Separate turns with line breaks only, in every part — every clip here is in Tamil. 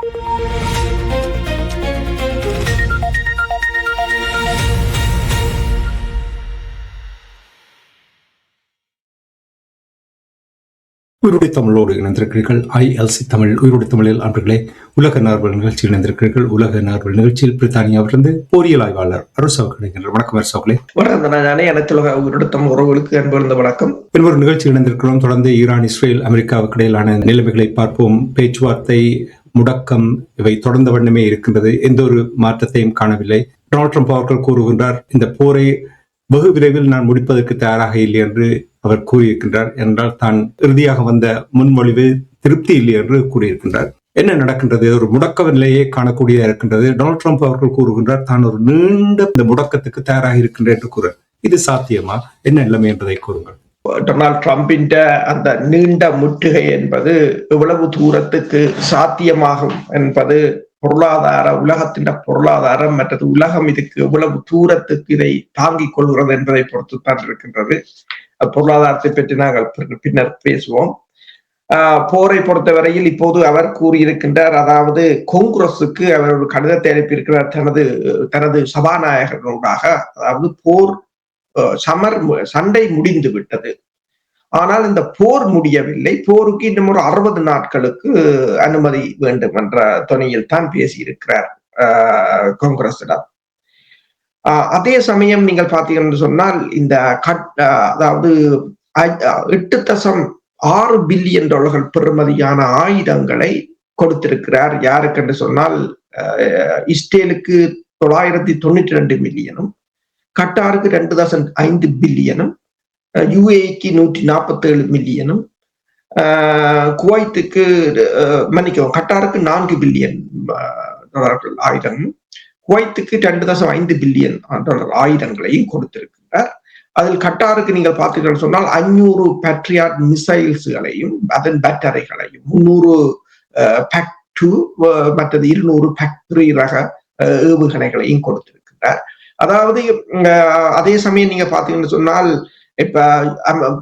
உயிரோடை தமிழோடு இணைந்திருக்கிறீர்கள். ILC தமிழ் உயிரோடை தமிழில் அன்பர்களே, உலக நார்வல் நிகழ்ச்சியில் இணைந்திருக்கிறீர்கள். உலக நார்வல் நிகழ்ச்சியில் பிரித்தானியாவிலிருந்து பொறியியல் ஆய்வாளர் அரசு கிடைக்கின்றார். வணக்கம் அரசு.
உயிரோடை தமிழ் உறவுகளுக்கு அன்பு வணக்கம்.
இன்னொரு நிகழ்ச்சி இணைந்திருக்கிறோம். தொடர்ந்து ஈரான், இஸ்ரேல், அமெரிக்காவுக்கு இடையிலான நிலைமைகளை பார்ப்போம். பேச்சுவார்த்தை முடக்கம் இவை தொடர்ந்த வண்ணமே இருக்கின்றது. எந்த ஒரு மாற்றத்தையும் காணவில்லை. டொனால்ட் ட்ரம்ப் அவர்கள் கூறுகின்றார், இந்த போரை வெகு விரைவில் நான் முடிப்பதற்கு தயாராக இல்லை என்று அவர் கூறியிருக்கின்றார். என்றால் தான் இறுதியாக வந்த முன்மொழிவு திருப்தி இல்லை என்று கூறியிருக்கின்றார். என்ன நடக்கின்றது? ஒரு முடக்க நிலையே காணக்கூடியதாக இருக்கின்றது. டொனால்ட் ட்ரம்ப் அவர்கள் கூறுகின்றார், தான் ஒரு நீண்ட இந்த முடக்கத்துக்கு தயாராக இருக்கின்றேன் என்று கூற. இது சாத்தியமா? என்ன நிலைமை என்பதை கூறுங்கள்.
டொனால்ட் ட்ரம்பின் அந்த நீண்ட முற்றுகை என்பது எவ்வளவு தூரத்துக்கு சாத்தியமாகும் என்பது உலகத்தின் பொருளாதாரம் மற்றது உலகம் இதுக்கு எவ்வளவு தூரத்துக்கு இதை தாங்கிக் கொள்கிறது என்பதை பொறுத்துத்தான் இருக்கின்றது. பொருளாதாரத்தை பற்றி நாங்கள் பின்னர் பேசுவோம். போரை பொறுத்தவரையில் இப்போது அவர் கூறியிருக்கின்றார், அதாவது காங்கிரசுக்கு அவர் ஒரு கடிதத்தை அனுப்பியிருக்கிறார் தனது சபாநாயகர்களாக. அதாவது போர் சண்டை முடிந்து விட்டது, ஆனால் இந்த போர் முடியவில்லை, போருக்கு இன்னும் ஒரு 60 நாட்களுக்கு அனுமதி வேண்டும் என்ற துணையில் தான் பேசியிருக்கிறார் காங்கிரசிடம். அதே சமயம் நீங்கள் பார்த்தீங்கன்னு சொன்னால் இந்த அதாவது $8.6 பில்லியன் பெறுமதியான ஆயுதங்களை கொடுத்திருக்கிறார். யாருக்கு என்று சொன்னால் இஸ்ரேலுக்கு 992 மில்லியனும், கட்டாருக்கு 2.5 பில்லியனும், UAEக்கு 147 மில்லியனும், குவைத்துக்கு கட்டாருக்கு 4 பில்லியன் டாலர்கள் ஆயுதமும், குவைத்துக்கு 2.5 பில்லியன் டாலர் ஆயுதங்களையும் கொடுத்திருக்கின்றார். அதில் கட்டாருக்கு நீங்கள் பார்த்தீங்கன்னு சொன்னால் 500 பேட்ரியாட் மிசைல்ஸ்களையும் அதன் பேட்டரிகளையும், 300 பேக் 2 மற்றது 200 பேக் 3 ரக ஏவுகணைகளையும் கொடுத்திருக்கின்றார். அதாவது அதே சமயம் நீங்க பாத்தீங்கன்னு சொன்னால் இப்ப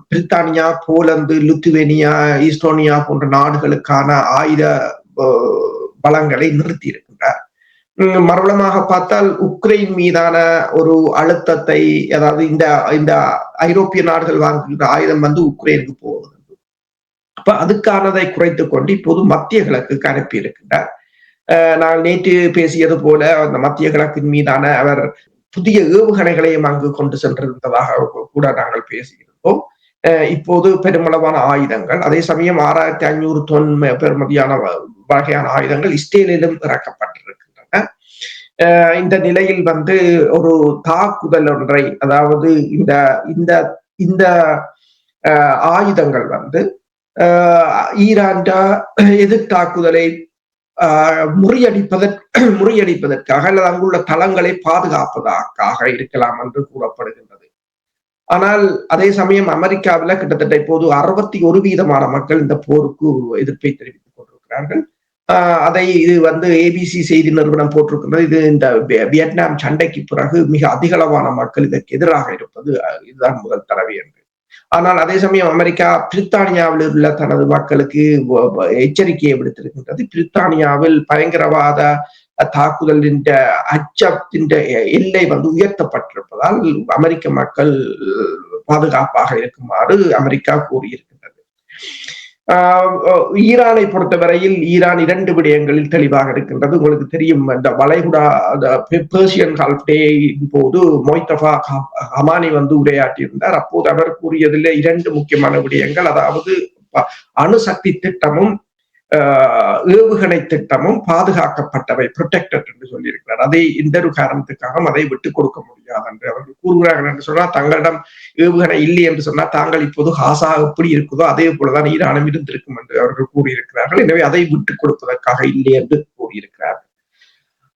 பிரித்தானியா, போலந்து, லித்துவேனியா, ஈஸ்டோனியா போன்ற நாடுகளுக்கான ஆயுத பலங்களை நிறுத்தி இருக்கின்றார். மறுபலமாக பார்த்தால் உக்ரைன் மீதான ஒரு அழுத்தத்தை, அதாவது இந்த ஐரோப்பிய நாடுகள் வாங்குகின்ற ஆயுதம் உக்ரைனுக்கு போவது, அப்ப அதுக்கானதை குறைத்துக் கொண்டு இப்போது மத்திய கிழக்குக்கு அனுப்பி இருக்கின்றார். நான் நேற்று பேசியது போல அந்த மத்திய கிழக்கின் மீதான அவர் புதிய ஏவுகணைகளையும் அங்கு கொண்டு சென்றிருந்ததாக கூட நாங்கள் பேசியிருந்தோம். இப்போது பெருமளவான ஆயுதங்கள், அதே சமயம் 6500 தொன் பெருமதியான வகையான ஆயுதங்கள் இஸ்ரேலிலும் இறக்கப்பட்டிருக்கின்றன. இந்த நிலையில் ஒரு தாக்குதல் ஒன்றை, அதாவது இந்த ஆயுதங்கள் ஈரான் எதிர்த்தாக்குதலை முறியடிப்பதற்காக அல்லது அங்குள்ள தளங்களை பாதுகாப்பதற்காக இருக்கலாம் என்று கூறப்படுகின்றது. ஆனால் அதே சமயம் அமெரிக்காவில் கிட்டத்தட்ட இப்போது 61% மக்கள் இந்த போருக்கு எதிர்ப்பை தெரிவித்துக் கொண்டிருக்கிறார்கள். அதை இது ABC செய்தி நிறுவனம் போட்டிருக்கின்றது. இது இந்த வியட்நாம் சண்டைக்கு பிறகு மிக அதிகளவான மக்கள் இதற்கு எதிராக இருப்பது இதுதான் முதல் தடவை என்று. ஆனால் அதே சமயம் அமெரிக்கா பிரித்தானியாவில் உள்ள தனது மக்களுக்கு எச்சரிக்கையை விடுத்திருக்கின்றது. பிரித்தானியாவில் பயங்கரவாத தாக்குதலின் அச்சத்தின் எல்லை உயர்த்தப்பட்டிருப்பதால் அமெரிக்க மக்கள் பாதுகாப்பாக இருக்குமாறு அமெரிக்கா கூறியிருக்கின்றது. ஈரானை பொறுத்தவரையில் ஈரான் 2 விடயங்களில் தெளிவாக இருக்கின்றது. உங்களுக்கு தெரியும், இந்த வளைகுடா பெர்சியன் கல்ஃப் டேயின் போது மொய்தபா ஹமானி உரையாற்றியிருந்தார். அப்போது அவர் கூறியதில் 2 முக்கியமான விடயங்கள், அதாவது அணுசக்தி திட்டமும் ஏவுகணை திட்டமும் பாதுகாக்கப்பட்டவை, ப்ரொடெக்டட் என்று சொல்லியிருக்கிறார். அதை எந்த ஒரு காரணத்துக்காக அதை விட்டுக் கொடுக்க முடியாது என்று அவர்கள் கூறுகிறார்கள். என்று சொன்னால் தங்களிடம் ஏவுகணை இல்லை என்று சொன்னால் தாங்கள் இப்போது காசா எப்படி இருக்குதோ அதே போலதான் ஈரானும் இருந்திருக்கும் என்று அவர்கள் கூறியிருக்கிறார்கள். எனவே அதை விட்டுக் கொடுப்பதற்காக இல்லை என்று கூறியிருக்கிறார்கள்.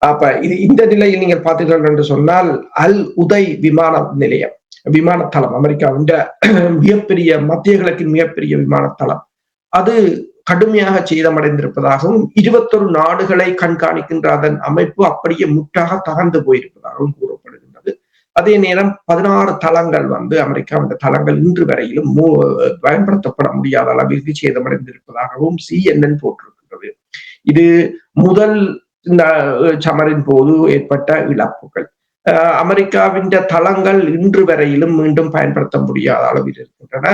அப்ப இந்த நிலையில் நீங்கள் பார்த்தீர்கள் என்று சொன்னால் அல் உதை விமானத்தளம், அமெரிக்காவின் மிகப்பெரிய மத்திய கிழக்கின் மிகப்பெரிய விமானத்தளம், அது கடுமையாக சேதமடைந்திருப்பதாகவும் 21 நாடுகளை கண்காணிக்கின்ற அதன் அமைப்பு அப்படியே முற்றாக தகர்ந்து போயிருப்பதாகவும் கூறப்படுகின்றது. அதே நேரம் 16 தளங்கள் அமெரிக்காவின் தளங்கள் இன்று வரையிலும் பயன்படுத்தப்பட முடியாத அளவிற்கு சேதமடைந்திருப்பதாகவும் CNN போட்டிருக்கின்றது. இது முதல் சமரின் போது ஏற்பட்ட இழப்புகள். அமெரிக்காவின் தளங்கள் இன்று வரையிலும் மீண்டும் பயன்படுத்த முடியாத அளவில் இருக்கின்றன.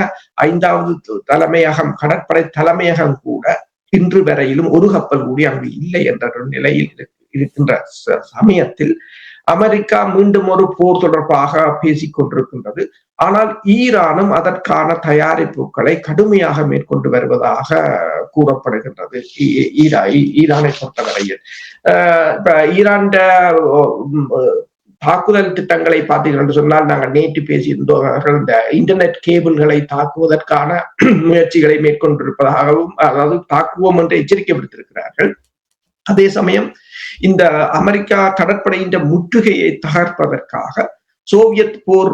5வது தலைமையகம், கடற்படை தலைமையகம் கூட இன்று வரையிலும் ஒரு கப்பல் கூடி அங்கு இல்லை என்ற ஒரு நிலையில் இருக்கின்ற சமயத்தில் அமெரிக்கா மீண்டும் ஒரு போர் தொடர்பாக பேசிக் கொண்டிருக்கின்றது. ஆனால் ஈரானும் அதற்கான தயாரிப்புகளை கடுமையாக மேற்கொண்டு வருவதாக கூறப்படுகின்றது. ஈரானை பொறுத்தவரையில் இப்ப ஈரான் தாக்குதல் திட்டங்களை பார்த்தீர்கள் என்று சொன்னால், நாங்கள் நேற்று பேசியிருந்தோம், அவர்கள் இந்த இன்டர்நெட் கேபிள்களை தாக்குவதற்கான முயற்சிகளை மேற்கொண்டிருப்பதாகவும், அதாவது தாக்குவோம் என்று எச்சரிக்கை விடுத்திருக்கிறார்கள். அதே சமயம் இந்த அமெரிக்கா கடற்படையின் முற்றுகையை தகர்ப்பதற்காக சோவியத் போர்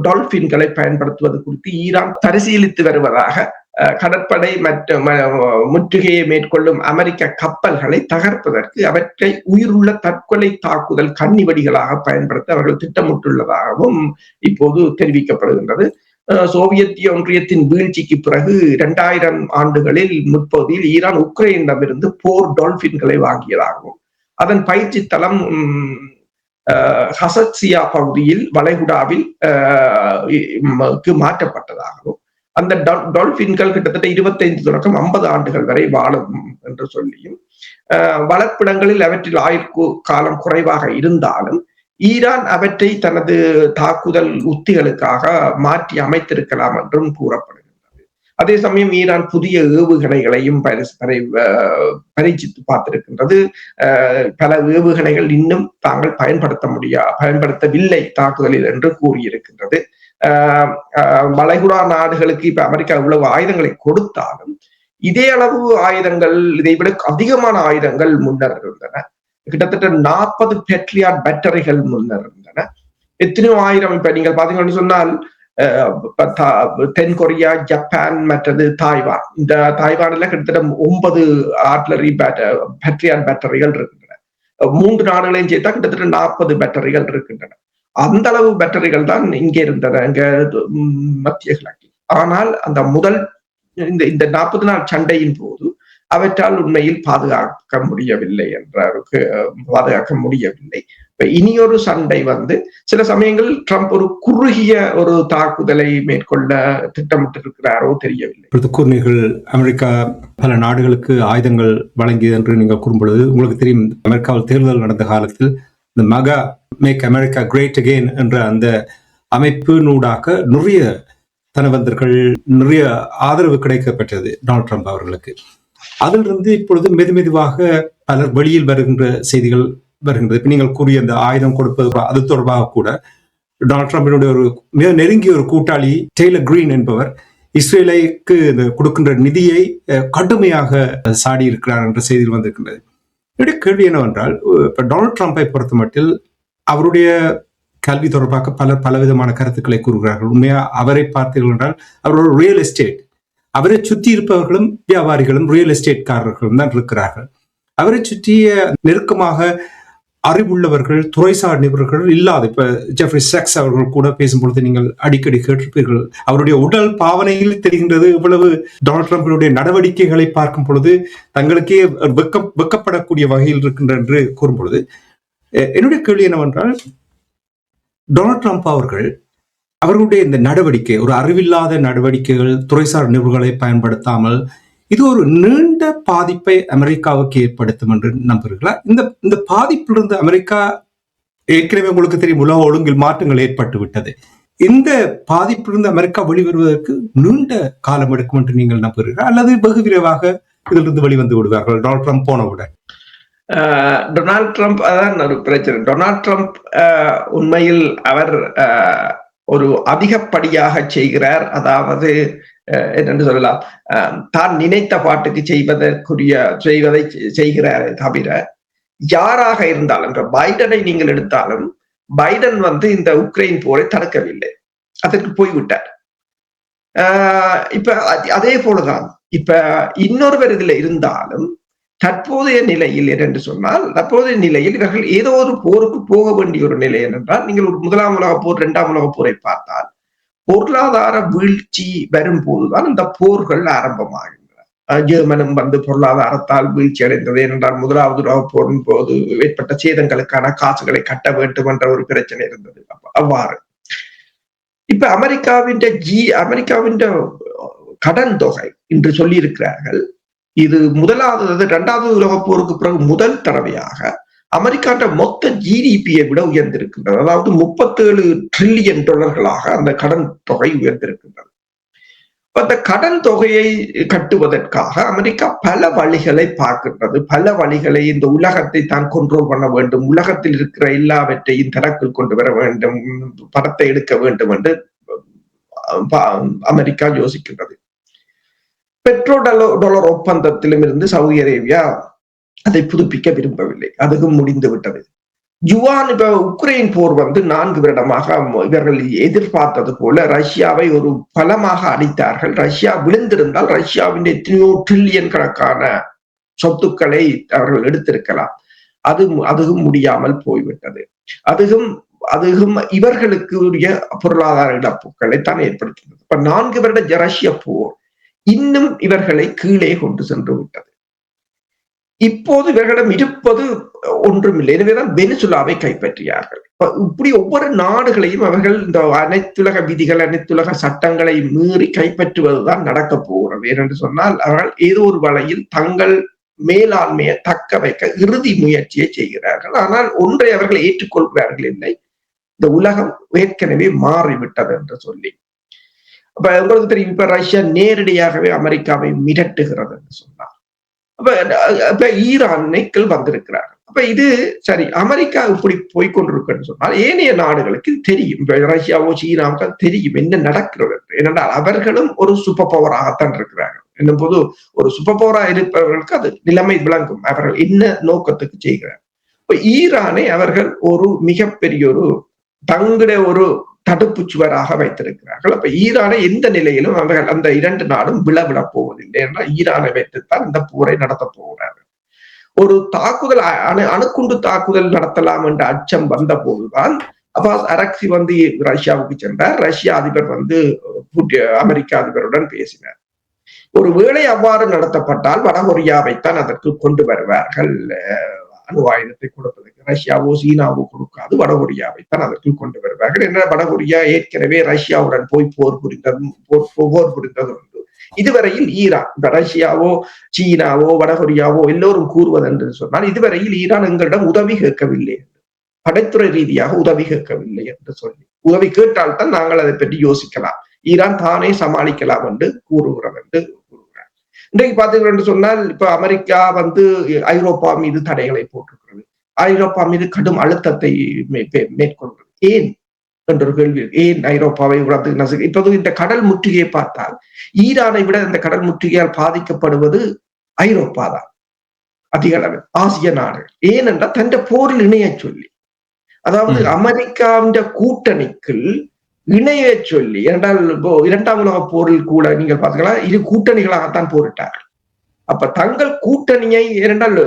டால்பின்களை பயன்படுத்துவது குறித்து ஈரான் பரிசீலித்து வருவதாக, கடற்படை மற்றும் முற்றுகையை மேற்கொள்ளும் அமெரிக்க கப்பல்களை தகர்ப்பதற்கு அவற்றை உயிருள்ள தற்கொலை தாக்குதல் கன்னிவடிகளாக பயன்படுத்த அவர்கள் திட்டமிட்டுள்ளதாகவும் இப்போது தெரிவிக்கப்படுகின்றது. சோவியத் ஒன்றியத்தின் வீழ்ச்சிக்கு பிறகு 2000 ஆண்டுகளில் முற்பகுதியில் ஈரான் உக்ரைனிடமிருந்து போர் டால்பின்களை வாங்கியதாகவும், அதன் பயிற்சி தளம் ஹசத்சியா பகுதியில் வளைகுடாவில் மாற்றப்பட்டதாகவும், அந்த டால்பின்கள் கிட்டத்தட்ட 25 தொடக்கம் 50 ஆண்டுகள் வரை வாழும் என்று சொல்லியும், வளர்ப்பிடங்களில் அவற்றில் ஆயுள் காலம் குறைவாக இருந்தாலும் ஈரான் அவற்றை தனது தாக்குதல் உத்திகளுக்காக மாற்றி அமைத்திருக்கலாம் என்றும் கூறப்படுகின்றது. அதே சமயம் ஈரான் புதிய ஏவுகணைகளையும் பரீட்சித்து பார்த்திருக்கின்றது. பல ஏவுகணைகள் இன்னும் தாங்கள் பயன்படுத்தவில்லை தாக்குதலில் என்று கூறியிருக்கின்றது. வளைகுடா நாடுகளுக்கு இப்ப அமெரிக்கா இவ்வளவு ஆயுதங்களை கொடுத்தாலும் இதே அளவு ஆயுதங்கள், இதை விட அதிகமான ஆயுதங்கள் முன்னர் இருந்தன. கிட்டத்தட்ட 40 பெட்ரியாட் பேட்டரிகள் முன்னர் இருந்தன. எத்தனையோ ஆயிரம், இப்ப நீங்கள் பாத்தீங்கன்னு சொன்னால் தென் கொரியா, ஜப்பான், மற்றது தாய்வான், இந்த தாய்வான்ல கிட்டத்தட்ட 9 ஆர்ட்லரி பெட்ரியாட் பேட்டரிகள் இருக்கின்றன. 3 நாடுகளையும் சேர்த்தா கிட்டத்தட்ட 40 பேட்டரிகள் இருக்கின்றன. அந்த அளவு பேட்டரிகள் தான் இங்கே இருந்தன, இங்க மத்திய கிழக்கில். ஆனால் அந்த முதல் இந்த 40 நாள் சண்டையின் போது அவற்றால் உண்மையில் பாதுகாக்க முடியவில்லை. இனியொரு சண்டை சில சமயங்கள் ட்ரம்ப் ஒரு குறுகிய ஒரு தாக்குதலை மேற்கொள்ள திட்டமிட்டிருக்கிறாரோ தெரியவில்லை.
கூறினீர்கள், அமெரிக்கா பல நாடுகளுக்கு ஆயுதங்கள் வழங்கியது என்று நீங்கள் கூறும்பொழுது, உங்களுக்கு தெரியும், அமெரிக்காவில் தேர்தல் நடந்த காலத்தில் இந்த மகா மேக் அமெரிக்கா கிரேட் அகெயின் என்ற அந்த அமைப்பினூடாக நிறைய தனவந்தர்கள், நிறைய ஆதரவு கிடைக்கப்பட்டது டொனால்ட் ட்ரம்ப் அவர்களுக்கு. அதிலிருந்து இப்பொழுது மெதுமெதுவாக பலர் வெளியில் வருகின்ற செய்திகள் வருகின்றது. இப்ப நீங்கள் கூறிய அந்த ஆயுதம் கொடுப்பது, அது தொடர்பாக கூட டொனால்ட் ட்ரம்பினுடைய ஒரு மிக நெருங்கிய ஒரு கூட்டாளி டெய்லர் கிரீன் என்பவர் இஸ்ரேலுக்கு கொடுக்கின்ற நிதியை கடுமையாக சாடி இருக்கிறார் என்ற செய்திகள் வந்திருக்கின்றது. என்னுடைய கேள்வி என்னவென்றால், இப்ப டொனால்ட் ட்ரம்பை பொறுத்த மட்டில் அவருடைய கல்வி தொடர்பாக பலர் பலவிதமான கருத்துக்களை கூறுகிறார்கள். உண்மையா அவரை பார்த்தீர்கள் என்றால் அவர் ஒரு ரியல் எஸ்டேட், அவரை சுற்றி இருப்பவர்களும் வியாபாரிகளும் ரியல் எஸ்டேட்காரர்களும் தான் இருக்கிறார்கள். அவரை சுற்றிய நெருக்கமாக அறிவுள்ளவர்கள், துறைசார் நிபுணர்கள் இல்லாத, இப்ப ஜெஃப்ரி சாக்ஸ் அவர்கள் கூட பேசும்பொழுது நீங்கள் அடிக்கடி கேட்டிருப்பீர்கள், அவருடைய உடல் பாவனையில் தெரிகின்றது இவ்வளவு டொனால்ட் ட்ரம்பினுடைய நடவடிக்கைகளை பார்க்கும் பொழுது தங்களுக்கே வெக்கப்படக்கூடிய வகையில் இருக்கின்ற என்று கூறும் பொழுது, என்னுடைய கேள்வி என்னவென்றால், டொனால்ட் ட்ரம்ப் அவர்களுடைய இந்த நடவடிக்கை ஒரு அறிவில்லாத நடவடிக்கைகள், துறைசார் நிபுணர்களை பயன்படுத்தாமல், இது ஒரு நீண்ட பாதிப்பை அமெரிக்காவுக்கு ஏற்படுத்தும் என்று நம்புகிறீர்களா? இந்த பாதிப்பிலிருந்து அமெரிக்கா, ஏற்கனவே உங்களுக்கு தெரியும், உலக ஒழுங்கில் மாற்றங்கள் ஏற்பட்டு விட்டது. இந்த பாதிப்பிலிருந்து அமெரிக்கா வெளிவருவதற்கு நீண்ட காலம் எடுக்கும் என்று நீங்கள் நம்புகிறீர்களா, அல்லது வெகு விரைவாக இதிலிருந்து வெளிவந்து விடுவார்கள் டொனால்ட் ட்ரம்ப் போனவுடன்?
டொனால்ட் ட்ரம்ப் அதான் ஒரு பிரச்சனை. டொனால்ட் ட்ரம்ப் உண்மையில் அவர் ஒரு அதிகப்படியாக செய்கிறார். அதாவது என்னென்று சொல்லலாம், தான் நினைத்த பாட்டுக்கு செய்வதை செய்கிறாரே தவிர, யாராக இருந்தாலும், பைடனை நீங்கள் எடுத்தாலும், பைடன் இந்த உக்ரைன் போரை தடுக்கவில்லை, அதற்கு போய்விட்டார். இப்ப அதே போலதான் இப்ப இன்னொருவர் இதுல இருந்தாலும், தற்போதைய நிலையில் என்று சொன்னால், தற்போதைய நிலையில் இவர்கள் ஏதோ ஒரு போருக்கு போக வேண்டிய ஒரு நிலை என்றால், நீங்கள் ஒரு 1ஆம் உலக போர், 2ஆம் உலக போரை பார்த்தால் பொருளாதார வீழ்ச்சி வரும்போதுதான் இந்த போர்கள் ஆரம்பமாகின்றன. ஜெர்மனும் பொருளாதாரத்தால் வீழ்ச்சி அடைந்தது. ஏனென்றால் முதலாவது உலகப் போரின் போது ஏற்பட்ட சேதங்களுக்கான காசுகளை கட்ட வேண்டும் என்ற ஒரு பிரச்சனை இருந்தது. அவ்வாறு இப்ப அமெரிக்காவின் கடன் தொகை என்று சொல்லி இருக்கிறார்கள். இது இரண்டாவது உலகப் போருக்கு பிறகு முதல் தடவையாக அமெரிக்காட்ட மொத்த ஜிடிபியை விட உயர்ந்திருக்கின்றது. அதாவது $37 டிரில்லியன் அந்த கடன் தொகை உயர்ந்திருக்கின்றது. அந்த கடன் தொகையை கட்டுவதற்காக அமெரிக்கா பல வழிகளை பார்க்கின்றது. பல வழிகளை இந்த உலகத்தை தான் கண்ட்ரோல் பண்ண வேண்டும், உலகத்தில் இருக்கிற எல்லாவற்றையும் தனக்குள் கொண்டு வர வேண்டும், பணத்தை எடுக்க வேண்டும் என்று அமெரிக்கா யோசிக்கின்றது. பெட்ரோ டாலர் ஒப்பந்தத்திலும் இருந்து சவுதி அரேபியா அதை புதுப்பிக்க விரும்பவில்லை. அதுவும் முடிந்து விட்டது. இப்ப உக்ரைன் போர் 4 வருடமாக இவர்கள் எதிர்பார்த்தது போல ரஷ்யாவை ஒரு பலமாக அடித்தார்கள். ரஷ்யா விழுந்திருந்தால் ரஷ்யாவின் எத்தனையோ டிரில்லியன் கணக்கான சொத்துக்களை அவர்கள் எடுத்திருக்கலாம். அதுவும் முடியாமல் போய்விட்டது. அதுவும் இவர்களுக்கு உரிய பொருளாதார இழப்புகளை தான் ஏற்படுத்தினது. இப்ப 4 வருட ரஷ்ய போர் இன்னும் இவர்களை கீழே கொண்டு சென்று விட்டது. இப்போது இவர்களிடம் இருப்பது ஒன்றுமில்லை. எனவேதான் வெனிசுலாவை கைப்பற்றியார்கள். இப்படி ஒவ்வொரு நாடுகளையும் அவர்கள் இந்த அனைத்துலக விதிகள், அனைத்துலக சட்டங்களை மீறி கைப்பற்றுவதுதான் நடக்க போகிறது. ஏனென்று சொன்னால் அவர்கள் ஏதோ ஒரு வழியில் தங்கள் மேலாண்மையை தக்க வைக்க இறுதி முயற்சியை செய்கிறார்கள். ஆனால் ஒன்றை அவர்கள் ஏற்றுக்கொள்கிறார்கள் இல்லை, இந்த உலகம் ஏற்கனவே மாறிவிட்டது என்று சொல்லி. அப்ப உங்களுக்கு தெரியும், இப்ப ரஷ்யா நேரடியாகவே அமெரிக்காவை மிரட்டுகிறது என்று சொன்னார். அப்ப ஈரானுக்குள் வந்திருக்கிறார்கள். அப்ப இது சரி, அமெரிக்கா இப்படி போய்கொண்டிருக்குன்னு சொன்னால் ஏனைய நாடுகளுக்கு தெரியும், ரஷ்யாவோ சீனாவுக்கு தெரியும் என்ன நடக்கிறது என்று. ஏனென்றால் அவர்களும் ஒரு சூப்பர் பவராகத்தான் இருக்கிறார்கள். என்னும் போது ஒரு சூப்பர் பவரா இருப்பவர்களுக்கு அது நிலைமை விளங்கும், அவர்கள் என்ன நோக்கத்துக்கு செய்கிறார்கள். இப்ப ஈரானை அவர்கள் ஒரு மிகப்பெரிய தங்களுடைய ஒரு தடுப்பு சுவராக வைத்திருக்கிறார்கள். அப்ப ஈரானை எந்த நிலையிலும் அவர்கள் அந்த 2 நாடும் விழவிடப் போவதில்லை என்றால் ஈரானை வைத்துத்தான் இந்த போரை நடத்த போகிறார்கள். ஒரு தாக்குதல், அணுகுண்டு தாக்குதல் நடத்தலாம் என்ற அச்சம் வந்த போதுதான் அப்பாஸ் அரக்சி ரஷ்யாவுக்கு சென்றார். ரஷ்ய அதிபர் அமெரிக்க அதிபருடன் பேசினார். ஒருவேளை அவ்வாறு நடத்தப்பட்டால் வடகொரியாவைத்தான் அதற்கு கொண்டு வருவார்கள். அணு ஆயுதத்தை கொடுப்பதற்கு ரஷ்யாவோ சீனாவோ கொடுக்காது, வடகொரியாவைத்தான் அதற்கு கொண்டு வருவார்கள். என்ற வடகொரியா ஏற்கனவே ரஷ்யாவுடன் போய் போர் புரிந்தது உண்டு. இதுவரையில் ஈரான், இந்த ரஷ்யாவோ சீனாவோ வடகொரியாவோ எல்லோரும் கூறுவது என்று சொன்னால் இதுவரையில் ஈரான் எங்களிடம் உதவி கேட்கவில்லை, படைத்துறை ரீதியாக உதவி கேட்கவில்லை என்று சொல்லி, உதவி கேட்டால்தான் நாங்கள் அதை பற்றி யோசிக்கலாம், ஈரான் தானே சமாளிக்கலாம் என்று கூறுகிறது என்று கூறுகிறார். இன்றைக்கு பார்த்தீங்கன்னு சொன்னால் இப்ப அமெரிக்கா ஐரோப்பா மீது தடைகளை போட்டிருக்கிறது, ஐரோப்பா மீது கடும் அழுத்தத்தை மேற்கொள்கிறது. ஏன் என்ற ஒரு கேள்வி, ஏன் ஐரோப்பாவை இப்போது இந்த கடல் முற்றுகையை பார்த்தால் ஈரானை விட இந்த கடல் முற்றுகையால் பாதிக்கப்படுவது ஐரோப்பா தான் அதிக அளவில், ஆசிய நாடுகள். ஏனென்றால் தன் போரில் இணைய சொல்லி, அதாவது அமெரிக்காவின் கூட்டணிக்குள் இணைய சொல்லி. என்றால் இப்போ 2ஆம் உலக போரில் கூட நீங்கள் பார்த்தீங்கன்னா 2 கூட்டணிகளாகத்தான் போரிட்டார்கள். அப்ப தங்கள் கூட்டணியை இரண்டால்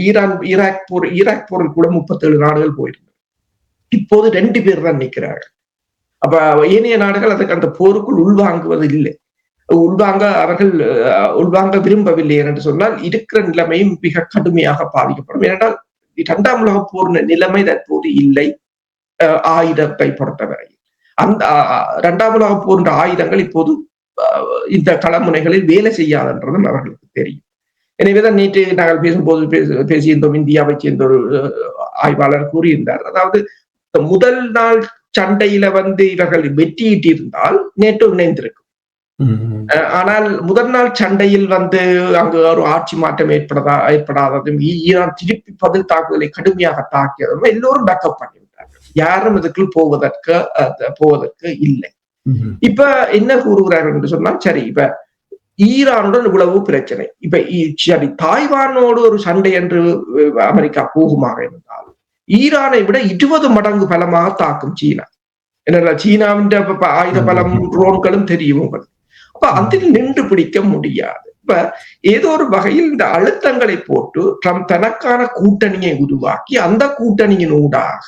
ஈராக் போரில் கூட 37 நாடுகள் போயிருந்தது. இப்போது 2 பேர் தான் நிற்கிறார்கள். அப்ப ஏனைய நாடுகள் அதுக்கு அந்த போருக்குள் உள்வாங்குவது இல்லை, அவர்கள் உள்வாங்க விரும்பவில்லை என்று சொன்னால் இருக்கிற நிலைமையும் மிக கடுமையாக பாதிக்கப்படும். ஏனென்றால் 2ஆம் உலக போர் நிலைமை தற்போது இல்லை. ஆயுதத்தை பொறுத்தவரை அந்த 2ஆம் உலக போன்ற ஆயுதங்கள் இப்போது இந்த களமுனைகளில் வேலை செய்யாதுன்றதும் அவர்களுக்கு தெரியும். எனவேதான் நேற்று நாங்கள் பேசும்போது பேசியிருந்தோம், இந்தியாவை சேர்ந்த ஒரு ஆய்வாளர் கூறியிருந்தார், அதாவது முதல் நாள் சண்டையில இவர்கள் வெற்றியிட்டிருந்தால் நேட்டோ இணைந்திருக்கும். ஆனால் முதல் நாள் சண்டையில் அங்கு ஒரு ஆட்சி மாற்றம் ஏற்படாததும், ஈரான் திருப்பி பதில் தாக்குதலை கடுமையாக தாக்கியதும் எல்லோரும் பேக்கப் பண்ணிவிட்டார்கள். யாரும் இதுக்குள் போவதற்கு இல்லை. இப்ப என்ன கூறுகிறார்கள் என்று சொன்னால், சரி இப்ப ஈரானுடன் இவ்வளவு பிரச்சனை, இப்ப சரி தாய்வானோடு ஒரு சண்டை என்று அமெரிக்கா போகுமாக இருந்தால் ஈரானை விட 20 மடங்கு பலமாக தாக்கும் சீனா. என்ன சீனாவின் ஆயுத பலம் ட்ரோன்களும் தெரியும் உங்களுக்கு. அப்ப அதில் நின்று பிடிக்க முடியாது. இப்ப ஏதோ ஒரு வகையில் இந்த அழுத்தங்களை போட்டு ட்ரம்ப் தனக்கான கூட்டணியை உருவாக்கி அந்த கூட்டணியின் ஊடாக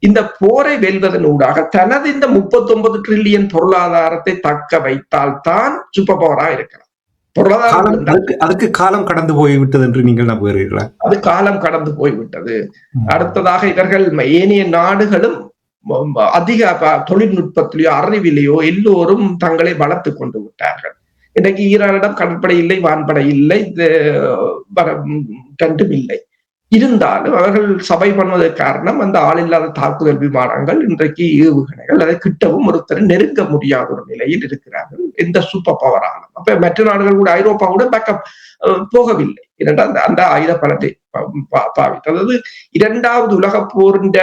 இந்த போரை வெல்வதன் ஊடாக தனது இந்த 39 டிரில்லியன் பொருளாதாரத்தை தக்க வைத்தால் தான் சூப்பர் பவரா இருக்கலாம். பொருளாதாரம்
அதுக்கு காலம் கடந்து போய்விட்டது என்று நீங்கள் நம்புகிறீர்களா?
அது காலம் கடந்து போய்விட்டது. அடுத்ததாக இவர்கள் ஏனைய நாடுகளும் அதிக தொழில்நுட்பத்திலேயோ அறிவிலேயோ எல்லோரும் தங்களை வளர்த்து கொண்டு விட்டார்கள். இன்றைக்கு ஈரானிடம் கடற்படை இல்லை, வான்படை இல்லை, ரெண்டும் இல்லை. இருந்தாலும் அவர்கள் சபை பண்ணுவதற்கு காரணம் அந்த ஆளில்லாத தாக்குதல் விமானங்கள், இன்றைக்கு ஏவுகணைகள், அதை கிட்டவும் ஒருத்தர் நெருங்க முடியாத ஒரு நிலையில் இருக்கிறார்கள் எந்த சூப்பர் பவராலும். அப்ப மற்ற நாடுகள் கூட, ஐரோப்பா கூட பேக்கப் போகவில்லை. இரண்டாம் அந்த ஆயுத பலத்தை பாவித்து, அதாவது இரண்டாவது உலக போரின்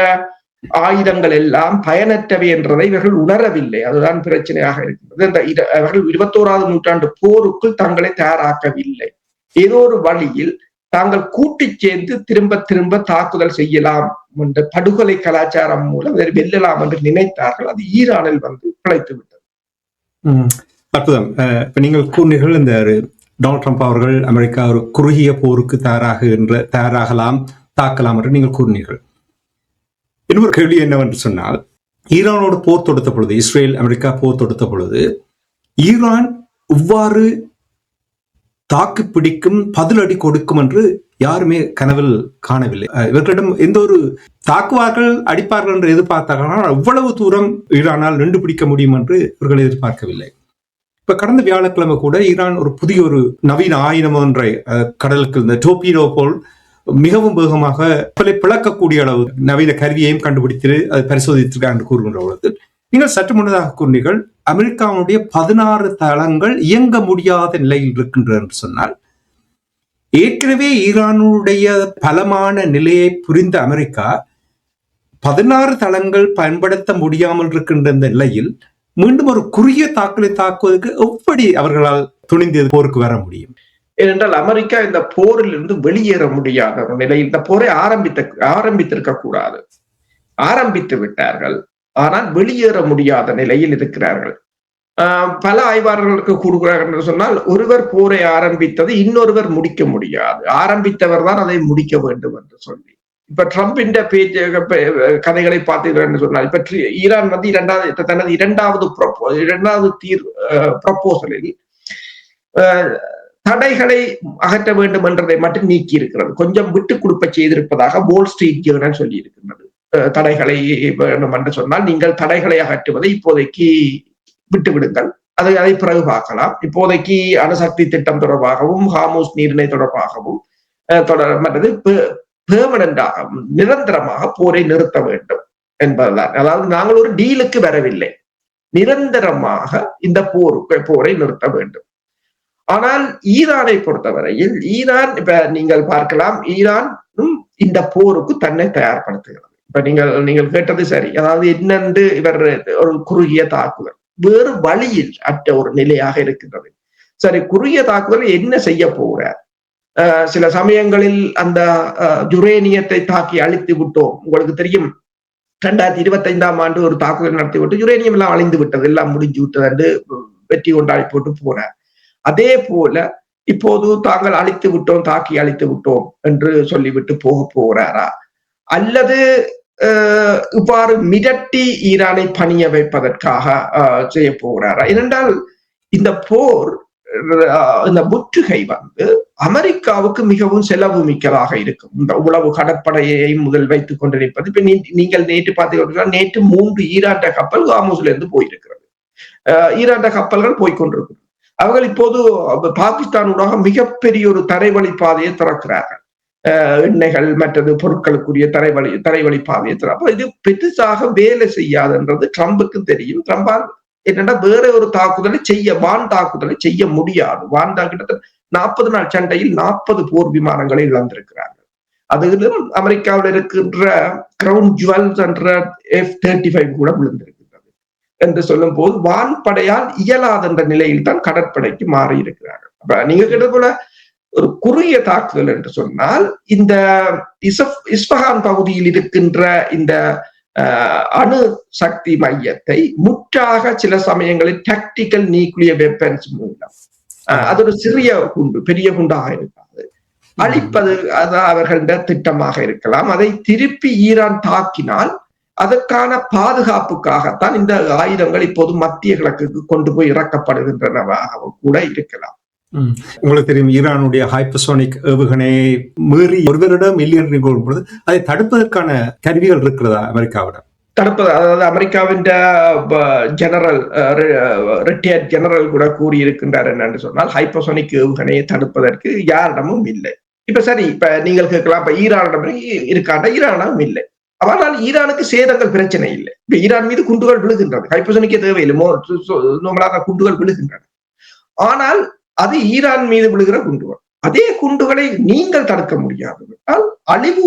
ஆயுதங்கள் எல்லாம் பயனற்றவை என்றதை இவர்கள் உணரவில்லை. அதுதான் பிரச்சனையாக இருக்கிறது. அவர்கள் 21வது நூற்றாண்டு போருக்குள் தங்களை தயாராக்கவில்லை. ஏதோ ஒரு வழியில் தாங்கள் கூட்டி சேர்ந்து திரும்ப திரும்ப தாக்குதல் செய்யலாம் என்ற படுகொலை கலாச்சாரம் மூலம் அதை வெல்லலாம் என்று நினைத்தார்கள். அது ஈரானில் பிழைத்து விட்டது.
அற்புதம். இப்ப நீங்கள் கூறினீர்கள், இந்த டொனால்ட் ட்ரம்ப் அவர்கள் அமெரிக்கா ஒரு குறுகிய போருக்கு தயாராகலாம், தாக்கலாம் என்று நீங்கள் கூறினீர்கள். இன்னொரு கேள்வி என்னவென்று சொன்னால், ஈரானோடு போர் தொடுத்த பொழுது, இஸ்ரேல் அமெரிக்கா போர் தொடுத்த பொழுது ஈரான் இவ்வாறு தாக்கு பிடிக்கும், பதிலடி கொடுக்கும் என்று யாருமே கனவில் காணவில்லை. இவர்களிடம் எந்த ஒரு தாக்குவார்கள், அடிப்பார்கள் என்று எதிர்பார்த்தார்கள். இவ்வளவு தூரம் ஈரானால் நின்று பிடிக்க முடியும் என்று இவர்கள் எதிர்பார்க்கவில்லை. இப்ப கடந்த வியாழக்கிழமை கூட ஈரான் ஒரு புதிய ஒரு நவீன ஆயுதம் ஒன்றை கடலுக்கு, இந்த டோர்பீடோ போல் மிகவும் வேகமாக பிளக்கக்கூடிய அளவு நவீன கருவியையும் கண்டுபிடித்து அதை பரிசோதித்திருக்கார் என்று கூறுகின்ற பொழுது, நீங்கள் சற்று முன்னதாக கூறினீர்கள் அமெரிக்காவுடைய 16 தளங்கள் இயங்க முடியாத நிலையில் இருக்கின்றது என்று சொன்னால், ஏற்கனவே ஈரானுடைய பலமான நிலையை புரிந்த அமெரிக்கா 16 தளங்கள் பயன்படுத்த முடியாமல் இருக்கின்ற இந்த நிலையில் மீண்டும் ஒரு குறுகிய தாக்குதலை தாக்குவதற்கு எப்படி அவர்களால் துணிந்து போருக்கு வர முடியும்?
ஏனென்றால் அமெரிக்கா இந்த போரில் இருந்து வெளியேற முடியாத ஒரு நிலையில் இந்த போரை ஆரம்பித்திருக்க கூடாது. ஆரம்பித்து விட்டார்கள், ஆனால் வெளியேற முடியாத நிலையில் இருக்கிறார்கள். பல ஆய்வாளர்களுக்கு கூறுகிறார்கள் என்று சொன்னால், ஒருவர் போரை ஆரம்பித்தது இன்னொருவர் முடிக்க முடியாது, ஆரம்பித்தவர் தான் அதை முடிக்க வேண்டும் என்று சொல்லி. இப்ப ட்ரம்பின் கதைகளை பார்த்தீர்கள் என்று சொன்னால், இப்ப ஈரான் தனது இரண்டாவது ப்ரொபோசலில் தடைகளை அகற்ற வேண்டும் என்றதை மட்டும் நீக்கி இருக்கிறது. கொஞ்சம் விட்டு கொடுப்ப செய்திருப்பதாக வால் ஸ்ட்ரீட் ஜேர்னல் சொல்லி இருக்கின்றது. தடைகளை வேண்டும் என்று சொன்னால், நீங்கள் தடைகளை அகற்றுவதை இப்போதைக்கு விட்டுவிடுங்கள், அதை பிறகு பார்க்கலாம். இப்போதைக்கு அணுசக்தி திட்டம் தொடர்பாகவும், ஹார்முஸ் நீரிணை தொடர்பாகவும் மற்றது பெர்மனண்டாக, நிரந்தரமாக போரை நிறுத்த வேண்டும் என்பதுதான். அதாவது நாங்கள் ஒரு டீலுக்கு வரவில்லை, நிரந்தரமாக இந்த போரை நிறுத்த வேண்டும். ஆனால் ஈரானை பொறுத்தவரையில், ஈரான் இப்ப நீங்கள் பார்க்கலாம், ஈரானும் இந்த போருக்கு தன்னை தயார்படுத்துகிறது. இப்ப நீங்கள் கேட்டது சரி. அதாவது என்னென்று இவர் ஒரு குறுகிய தாக்குதல் வேறு வழியில் அற்ற ஒரு நிலையாக இருக்கின்றது. சரி, குறுகிய தாக்குதல் என்ன செய்ய போகிறார்? சில சமயங்களில் அந்த யுரேனியத்தை தாக்கி அழித்து விட்டோம். உங்களுக்கு தெரியும், 2025ஆம் ஆண்டு ஒரு தாக்குதல் நடத்திவிட்டு யுரேனியம் எல்லாம் அழிந்து விட்டது, எல்லாம் முடிஞ்சு விட்டது என்று வெற்றி கொண்டாடி போட்டு போனார். அதே போல இப்போது தாங்கள் அழித்து விட்டோம், தாக்கி அழித்து விட்டோம் என்று சொல்லிவிட்டு போகிறாரா? அல்லது இவ்வாறு மிரட்டி ஈரானை பணிய வைப்பதற்காக செய்ய போகிறாரா? ஏனென்றால் இந்த போர், இந்த முற்றுகை அமெரிக்காவுக்கு மிகவும் செலவு மிக்கதாக இருக்கும். இந்த உளவு கடற்படையை முதல் வைத்துக் கொண்டிருப்பது. இப்ப நீங்கள் நேற்று பார்த்தீங்கன்னா, நேற்று 3 ஈரான் கப்பல் ஹார்முஸ்ல இருந்து போயிருக்கிறது. ஈரான் கப்பல்கள் போய்கொண்டிருக்கிறது. அவர்கள் இப்போது பாகிஸ்தானூடாக மிகப்பெரிய ஒரு தரைவழி பாதையை திறக்கிறார்கள். எண்ணெய்கள் மற்றது பொருட்களுக்குரிய தரைவழி பாதையை திறப்ப இது பெருசாக வேலை செய்யாதுன்றது ட்ரம்புக்கு தெரியும். ட்ரம்பால் என்னன்னா வேற ஒரு வான் தாக்குதலை செய்ய முடியாது. வான் கிட்டத்தட்ட 40 நாள் சண்டையில் 40 போர் விமானங்களை இழந்திருக்கிறார்கள். அதிலும் அமெரிக்காவில் இருக்கின்ற கிரவுன் ஜுவல்ஸ் என்ற F-35 கூட விழுந்திருக்கிறது என்று சொல்லும் போது, வான்படையால் இயலாத என்ற நிலையில் தான் கடற்படைக்கு மாறி இருக்கிறார்கள். அப்ப நீங்க கிட்ட போல ஒரு குறுகிய தாக்குதல் என்று சொன்னால், இந்த இஸ்பஹான் பகுதியில் இருக்கின்ற இந்த அணு சக்தி மையத்தை முற்றாக சில சமயங்களில் டாக்டிக்கல் நியூக்ளியர் வெப்பன்ஸ் மூலம், அது ஒரு சிறிய குண்டு, பெரிய குண்டாக இருக்காது, அழிப்பது அது அவர்களுடைய திட்டமாக இருக்கலாம். அதை திருப்பி ஈரான் தாக்கினால் அதற்கான பாதுகாப்புக்காகத்தான் இந்த ஆயுதங்கள் இப்போது மத்திய கிழக்குக்கு கொண்டு போய் இறக்கப்படுகின்றனவாக கூட இருக்கலாம்.
உங்களுக்கு தெரியும், ஈரானுடைய ஹைப்பர்சோனிக் ஏவுகணையை மீறி ஒருவரிடம் இல்லை என்று கூறும்போது அதை தடுப்பதற்கான கருவிகள் இருக்கிறதா அமெரிக்காவிடம்?
தடுப்பது, அதாவது அமெரிக்காவின் ஜெனரல் ரிட்டையர்ட் ஜெனரல் கூட கூறியிருக்கின்றார் என்னன்னு சொன்னால், ஹைப்பர்சோனிக் ஏவுகணையை தடுப்பதற்கு யாரிடமும் இல்லை. இப்ப சரி, இப்ப நீங்கள் கேட்கலாம், இப்ப ஈரானிடம் இருக்காண்டா, ஈரானிடம் இல்லை. ஆனால் ஈரானுக்கு சேதங்கள் பிரச்சனை இல்லை. இப்ப ஈரான் மீது குண்டுகள் விழுகின்றது, ஹைப்பர்சோனிக்கே தேவையில்லை, நோமலாக குண்டுகள் விழுகின்றன. ஆனால் அது ஈரான் மீது விழுகிற குண்டுகள். அதே குண்டுகளை நீங்கள் தடுக்க முடியாது, அழிவு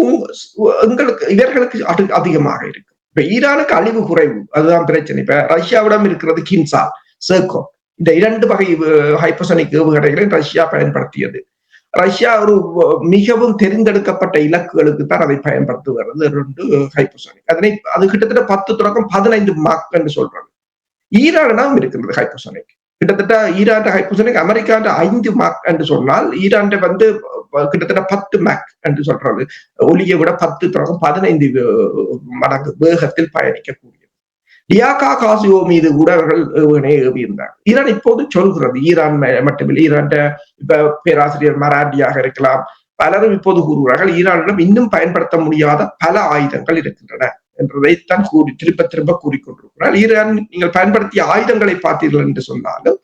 எங்களுக்கு இவர்களுக்கு அதிகமாக இருக்கு. இப்ப ஈரானுக்கு அழிவு குறைவு, அதுதான் பிரச்சனை. இப்ப ரஷ்யாவிடம் இருக்கிறது கின்சால், சேர்க்கோ, இந்த 2 வகை ஹைப்பர்சோனிக் ஏவுகணைகளை ரஷ்யா பயன்படுத்தியது. ரஷ்யா ஒரு மிகவும் தெரிந்தெடுக்கப்பட்ட இலக்குகளுக்கு தான் அதை பயன்படுத்துகிறது 2 ஹைப்பர்சோனிக். அது கிட்டத்தட்ட 10 தொடக்கம் 15 மார்க் என்று சொல்றாங்க. ஈரானிடம் இருக்கிறது ஹைப்பர்சோனிக். கிட்டத்தட்ட ஈரான் ஹைப்பர்சோனிக் அமெரிக்காண்ட 5 மார்க் என்று சொன்னால், ஈரான் கிட்டத்தட்ட 10 மேக் என்று சொல்றது. ஒலியை விட 10 தொடக்கம் 15 மடங்கு வேகத்தில் பயணிக்கக்கூடியது. டியாகா காசியோ மீது கூட அவர்கள் ஏவுகணையை ஏவியிருந்தார். ஈரான் இப்போது சொல்கிறது, ஈரான் மட்டுமில்லை, ஈரான் இப்ப பேராசிரியர் மராண்டியாக இருக்கலாம், பலரும் இப்போது கூறுகிறார்கள், ஈரானிடம் இன்னும் பயன்படுத்த முடியாத பல ஆயுதங்கள் இருக்கின்றன என்றதைத்தான் திரும்ப கூறிக்கொண்டிருக்கிறார். ஈரான் நீங்கள் பயன்படுத்திய ஆயுதங்களை பார்த்தீர்கள் என்று சொன்னாலும்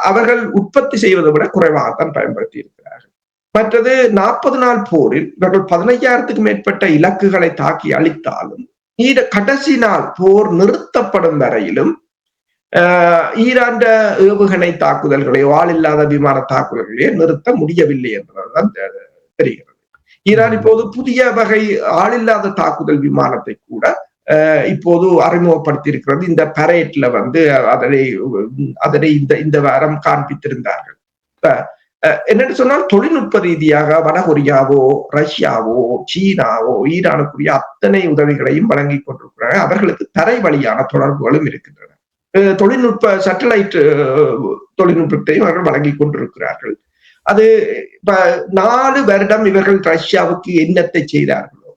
அவர்கள் உற்பத்தி செய்வதை விட குறைவாகத்தான் பயன்படுத்தி இருக்கிறார்கள். மற்றது 40 நாள் போரில் இவர்கள் 15,000க்கு மேற்பட்ட இலக்குகளை தாக்கி அழித்தாலும் கடைசி நாள் போர் நிறுத்தப்படும் வரையிலும் ஈரான் ஏவுகணை தாக்குதல்களையோ ஆளில்லாத விமான தாக்குதல்களையோ நிறுத்த முடியவில்லை என்பதுதான் தெரிகிறது. ஈரான் இப்போது புதிய வகை ஆளில்லாத தாக்குதல் விமானத்தை கூட இப்போது அறிமுகப்படுத்தி இருக்கிறது. இந்த பரேட்ல அதனை இந்த வாரம் காண்பித்திருந்தார்கள். என்னன்னு சொன்னால், தொழில்நுட்ப ரீதியாக வடகொரியாவோ ரஷ்யாவோ சீனாவோ ஈரானுக்குரிய அத்தனை உதவிகளையும் வழங்கி கொண்டிருக்கிறார்கள். அவர்களுக்கு தரை வழியான தொடர்புகளும் இருக்கின்றன. தொழில்நுட்ப சேட்டலைட் தொழில்நுட்பத்தையும் அவர்கள் வழங்கி கொண்டிருக்கிறார்கள். அது 4 வருடம் இவர்கள் ரஷ்யாவுக்கு என்னத்தை செய்தார்களோ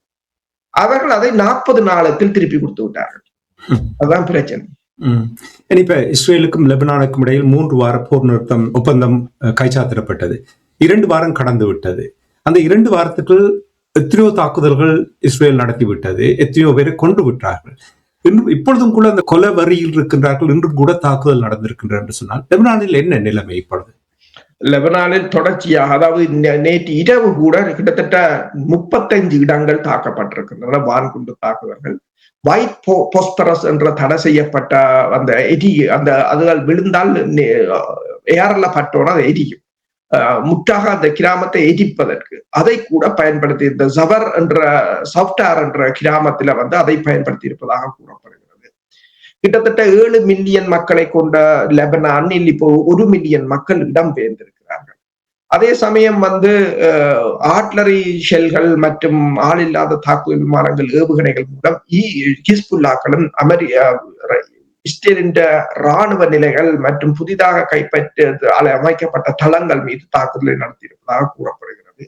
அவர்கள் அதை 40 நாளுக்கு திருப்பி கொடுத்து விட்டார்கள். அதுதான் பிரச்சனை.
இப்ப இஸ்ரேலுக்கும் லெபனானுக்கும் இடையில் 3 வார போர் நிறுத்தம் ஒப்பந்தம் கைச்சாத்திடப்பட்டது. 2 வாரம் கடந்து விட்டது. அந்த 2 வாரத்துக்குள் எத்தனையோ தாக்குதல்கள் இஸ்ரேல் நடத்திவிட்டது, எத்தனையோ பேரை கொண்டு விட்டார்கள். இப்பொழுதும் கூட அந்த கொலை வரியில் இருக்கின்றார்கள், இன்றும் கூட தாக்குதல் நடந்திருக்கின்றன என்று சொன்னால் லெபனானில் என்ன நிலைமை இப்பொழுது?
லெபனானில் தொடர்ச்சியாக, அதாவது நேற்று இரவு கூட கிட்டத்தட்ட 35 இடங்கள் தாக்கப்பட்டிருக்கின்றன வான்குண்டு தாக்குதல்கள். ஒயிட் போஸ்பரஸ் என்ற தடை செய்யப்பட்ட அந்த அதுகள் விழுந்தால் ஏரல பட்டோன அது எரியும். முற்றாக அந்த கிராமத்தை எரிப்பதற்கு அதை கூட பயன்படுத்தி இந்த ஜவர் என்ற சாப்டார் என்ற கிராமத்துல அதை பயன்படுத்தி இருப்பதாக கூறப்படுகிறது. கிட்டத்தட்ட 7 மில்லியன் மக்களை கொண்ட லெபனானில் இப்போ 1 மில்லியன் மக்கள் இடம்பெயர்ந்திருக்கிறார்கள். அதே சமயம் ஆர்ட்லரி ஷெல்கள் மற்றும் ஆளில்லாத தாக்குதல் விமானங்கள் ஏவுகணைகள் மூலம் ஹிஸ்புல்லாக்களும் இஸ்ரேலின் ராணுவ நிலைகள் மற்றும் புதிதாக அமைக்கப்பட்ட தளங்கள் மீது தாக்குதலை நடத்தியிருப்பதாக கூறப்படுகிறது.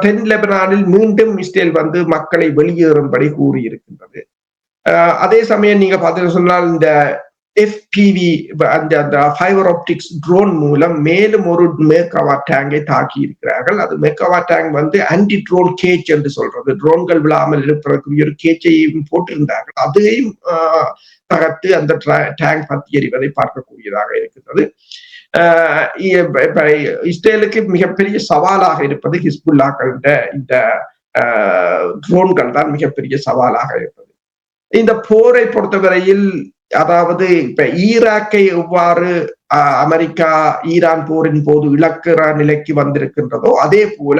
தென் லெபனானில் மீண்டும் இஸ்ரேல் மக்களை வெளியேறும்படி கூறியிருக்கின்றது. அதே சமயம் நீங்க பார்த்தீங்கன்னு சொன்னால், இந்த FPV அந்த ஃபைபர் ஆப்டிக்ஸ் ட்ரோன் மூலம் மேலும் ஒரு மேக்கவா டேங்கை தாக்கி இருக்கிறார்கள். அது மேக்கவா டேங்க் ஆன்டி ட்ரோன் கேச் என்று சொல்றது. ட்ரோன்கள் விழாமல் இருப்பதற்குரிய ஒரு கேச்சையும் போட்டிருந்தார்கள். அதையும் தகர்த்து அந்த டேங்க் பத்தி எறிவதை பார்க்கக்கூடியதாக இருக்கிறது. இஸ்ரேலுக்கு மிகப்பெரிய சவாலாக இருப்பது ஹிஸ்புல்லாக்களின் இந்த ட்ரோன்கள் தான் மிகப்பெரிய சவாலாக இருப்பது. இந்த போரை பொறுத்தவரையில், அதாவது இப்ப ஈராக்கை எவ்வாறு அமெரிக்கா ஈரான் போரின் போது இழக்கிற நிலைக்கு வந்திருக்கின்றதோ அதே போல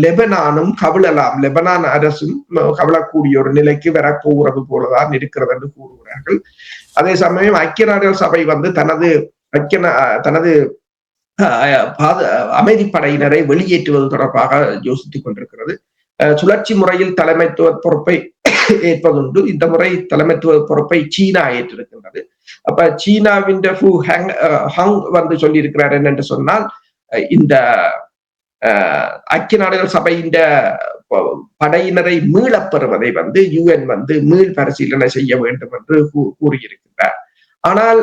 லெபனானும் கவிழலாம், லெபனான் அரசும் கவிழக்கூடிய ஒரு நிலைக்கு வரப்போகிறது போலதான் இருக்கிறது என்று கூறுகிறார்கள். அதே சமயம் ஐக்கிய நாடுகள் சபை தனது அமைதிப்படையினரை வெளியேற்றுவது தொடர்பாக யோசித்துக் கொண்டிருக்கிறது. சுழற்சி முறையில் தலைமைத்துவ பொறுப்பை ஏற்பதுண்டு. இந்த முறை தலைமைத்துவ பொறுப்பை சீனா ஏற்றிருக்கின்றது. அப்ப சீனாவின் ஹங் சொல்லி இருக்கிறார் என்னென்று சொன்னால், இந்த ஐக்கிய நாடுகள் சபையின் படையினரை மீளப்பெறுவதை UN மீள் பரிசீலனை செய்ய வேண்டும் என்று கூறியிருக்கிறார். ஆனால்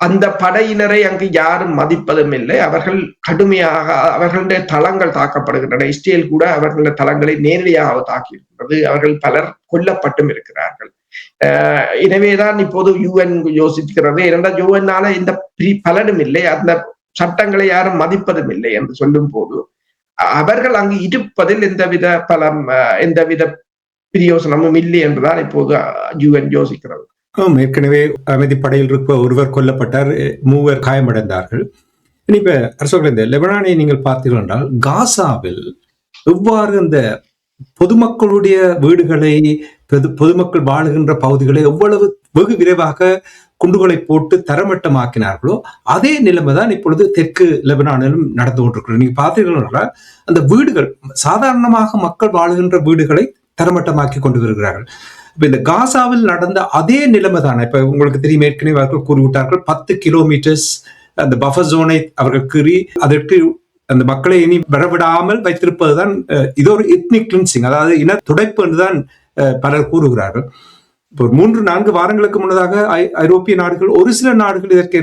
அந்த படையினரை அங்கு யாரும் மதிப்பதும் இல்லை. அவர்கள் கடுமையாக அவர்களுடைய தளங்கள் தாக்கப்படுகின்றன. இஸ்ரேல் கூட அவர்களுடைய தளங்களை நேரடியாக தாக்கியிருக்கிறது. அவர்கள் பலர் கொல்லப்பட்டும் இருக்கிறார்கள். எனவேதான் இப்போது UN யோசிக்கிறது. இரண்டாம் UN எந்த பலனும் இல்லை, அந்த சட்டங்களை யாரும் மதிப்பதும் இல்லை என்று சொல்லும் போது அவர்கள் அங்கு இருப்பதில் எந்தவித பிரயோசனமும் இல்லை என்றுதான் இப்போது UN யோசிக்கிறது.
ஏற்கனவே அமைதிப்படையில் இருப்ப ஒருவர் கொல்லப்பட்டார், 3 காயமடைந்தார்கள். இப்ப அரசர்கள் இந்த லெபனானை நீங்கள் பார்த்தீர்கள் என்றால் காசாவில் எவ்வாறு இந்த பொதுமக்களுடைய வீடுகளை பொதுமக்கள் வாழுகின்ற பகுதிகளை எவ்வளவு வெகு விரைவாக குண்டுகளை போட்டு தரமட்டமாக்கினார்களோ அதே நிலைமை தான் இப்பொழுது தெற்கு லெபனானிலும் நடந்து கொண்டிருக்கிறது. நீங்க பார்த்தீர்கள் என்றால் அந்த வீடுகள் சாதாரணமாக மக்கள் வாழுகின்ற வீடுகளை தரமட்டமாக்கி கொண்டு வருகிறார்கள். இப்ப இந்த காசாவில் நடந்த அதே நிலைமை தானே இப்ப உங்களுக்கு தெரியும். ஏற்கனவே அவர்கள் கூறிவிட்டார்கள் 10 கிலோமீட்டர்ஸ் அந்த பஃபர் ஜோனை அவர்கள் கீறி அதற்கு அந்த மக்களை இனி வரவிடாமல் வைத்திருப்பதுதான் இது ஒரு எத்னிக் கிளின்சிங், அதாவது இன துடைப்பு என்றுதான் பலர் கூறுகிறார்கள். இப்போ 3-4 வாரங்களுக்கு முன்னதாக ஐரோப்பிய நாடுகள், ஒரு சில நாடுகள் இதற்கு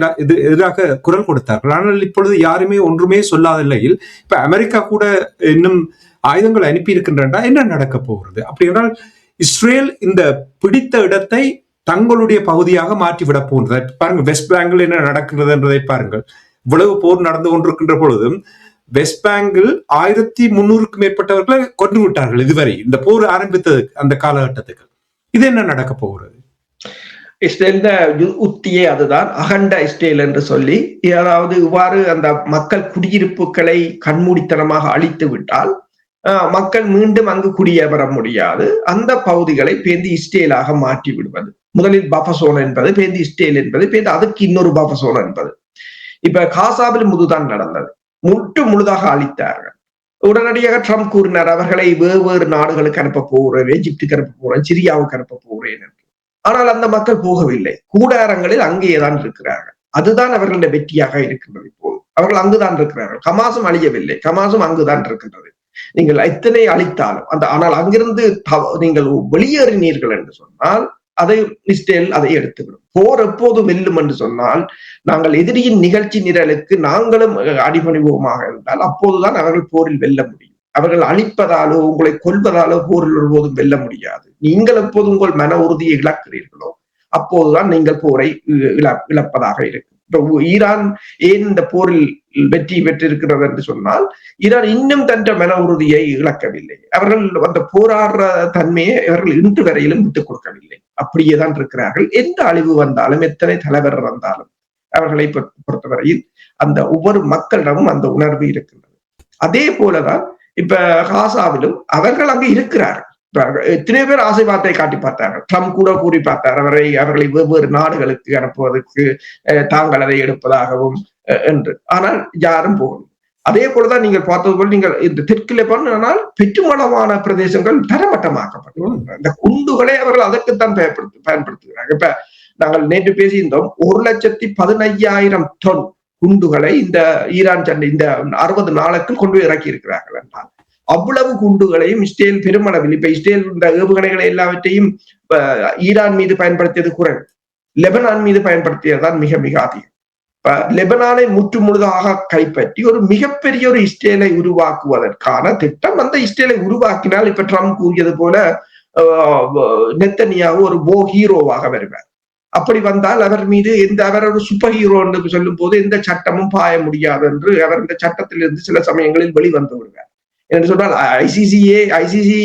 எதிராக குரல் கொடுத்தார்கள். ஆனால் இப்பொழுது யாருமே ஒன்றுமே சொல்லாத நிலையில் இப்ப அமெரிக்கா கூட இன்னும் ஆயுதங்கள் அனுப்பி இருக்கின்றன. என்ன நடக்க போகிறது? அப்படி என்றால் இஸ்ரேல் இந்த பிடித்த இடத்தை தங்களுடைய பகுதியாக மாற்றிவிட போன்றதை பாருங்க. வெஸ்ட் பேங்கில் என்ன நடக்கிறது என்றதை பாருங்கள். இவ்வளவு போர் நடந்து கொண்டிருக்கின்ற பொழுதும் வெஸ்ட் பேங்கில் 1300க்கும் மேற்பட்டவர்களை கொண்டு விட்டார்கள் இதுவரை, இந்த போர் ஆரம்பித்தது அந்த காலகட்டத்துக்கு. இது என்ன நடக்க போகிறது?
இஸ்ரேல் உத்தியே அதுதான், அகண்ட இஸ்ரேல் என்று சொல்லி, அதாவது இவ்வாறு அந்த மக்கள் குடியிருப்புகளை கண்மூடித்தனமாக அழித்து விட்டால் மக்கள் மீண்டும் அங்கு குடியேற முடியாது. அந்த பகுதிகளை பேந்து இஸ்ரேலாக மாற்றி விடுவது. முதலில் பஃபசோன் என்பது பேந்து இஸ்ரேல் என்பது பேந்து அதுக்கு இன்னொரு பஃபசோன் என்பது. இப்ப காசாவில் முதுதான் நடந்தது. முழுதாக அழித்தார்கள். உடனடியாக ட்ரம்ப் கூறினார் அவர்களை வேறு நாடுகளுக்கு அனுப்ப போகிறேன், எகிப்துக்கு அனுப்ப போறேன், சிரியாவுக்கு அனுப்ப போகிறேன் என்று. ஆனால் அந்த மக்கள் போகவில்லை, கூடாரங்களில் அங்கேதான் இருக்கிறார்கள். அதுதான் அவர்களுடைய வெற்றியாக இருக்கின்றது. இப்போது அவர்கள் அங்குதான் இருக்கிறார்கள். ஹமாஸும் அழியவில்லை, ஹமாஸும் அங்குதான் இருக்கின்றது. நீங்கள் எத்தனை அழித்தாலும் ஆனால் அங்கிருந்து நீங்கள் வெளியேறினீர்கள் என்று சொன்னால் அதை இஸ்ரேல் அதை எடுத்துவிடும். போர் எப்போது வெல்லும் என்று சொன்னால் நாங்கள் எதிரியின் நிகழ்ச்சி நிரலுக்கு நாங்களும் அடிபணிவோமாக இருந்தால் அப்போதுதான் அவர்கள் போரில் வெல்ல முடியும். அவர்கள் அழிப்பதாலோ உங்களை கொல்வதாலோ போரில் ஒருபோதும் வெல்ல முடியாது. நீங்கள் எப்போது உங்கள் மன உறுதியை இழக்கிறீர்களோ அப்போதுதான் நீங்கள் போரை இழப்பதாக இருக்கும். ஈரான் ஏன் இந்த போரில் வெற்றி பெற்றிருக்கிறது என்று சொன்னால் ஈரான் இன்னும் தன் மன உறுதியை இழக்கவில்லை. அவர்கள் அந்த போராடுற தன்மையை அவர்கள் இன்று வரையிலும் விட்டுக் கொடுக்கவில்லை. அப்படியேதான் இருக்கிறார்கள். எந்த அழிவு வந்தாலும் எத்தனை தலைவர் வந்தாலும் அவர்களை பொறுத்தவரையில் அந்த ஒவ்வொரு மக்களிடமும் அந்த உணர்வு இருக்கின்றது. அதே போலதான் இப்ப காசாவிலும் அவர்கள் அங்கு இருக்கிறார்கள். எத்தனை பேர் ஆசை வார்த்தை காட்டி பார்த்தார்கள். ட்ரம்ப் கூட கூறி பார்த்தார் அவர்களை வெவ்வேறு நாடுகளுக்கு அனுப்புவதற்கு தாங்கள் அதை எடுப்பதாகவும் என்று. ஆனால் யாரும் போகணும். அதே போலதான் நீங்கள் பார்த்தது போல் நீங்கள் இந்த தெற்கு லெபனானால் பெருமளவான பிரதேசங்கள் தரமட்டமாக்கப்பட்டு இந்த குண்டுகளை அவர்கள் அதற்குத்தான் பயன்படுத்துகிறார்கள். இப்ப நாங்கள் நேற்று பேசியிருந்தோம் 1,15,000 டன் குண்டுகளை இந்த ஈரான் சண்டை இந்த 60 நாளுக்கு கொண்டு இறக்கி இருக்கிறார்கள் என்றால் அவ்வளவு குண்டுகளையும் இஸ்ரேல் பெருமளவில் இப்ப இஸ்ரேல் இந்த ஏவுகணைகளை எல்லாவற்றையும் ஈரான் மீது பயன்படுத்தியது குறைவு, லெபனான் மீது பயன்படுத்தியதுதான் மிக மிக அதிகம். லெபனானை முற்று முழுதாக கைப்பற்றி ஒரு மிகப்பெரிய ஒரு இஸ்ரேலை உருவாக்குவதற்கான திட்டம். அந்த இஸ்ரேலை உருவாக்கினால் இப்ப ட்ரம்ப் கூறியது போல நெத்தனியாவு ஒரு ஹீரோவாக வருவார். அப்படி வந்தால் அவர் மீது அவர் ஒரு சூப்பர் ஹீரோ என்று சொல்லும் போது எந்த சட்டமும் பாய முடியாது என்று அவர் இந்த சட்டத்திலிருந்து சில சமயங்களில் வெளிவந்து விடுவார். என்று சொன்னால் ஐசிசி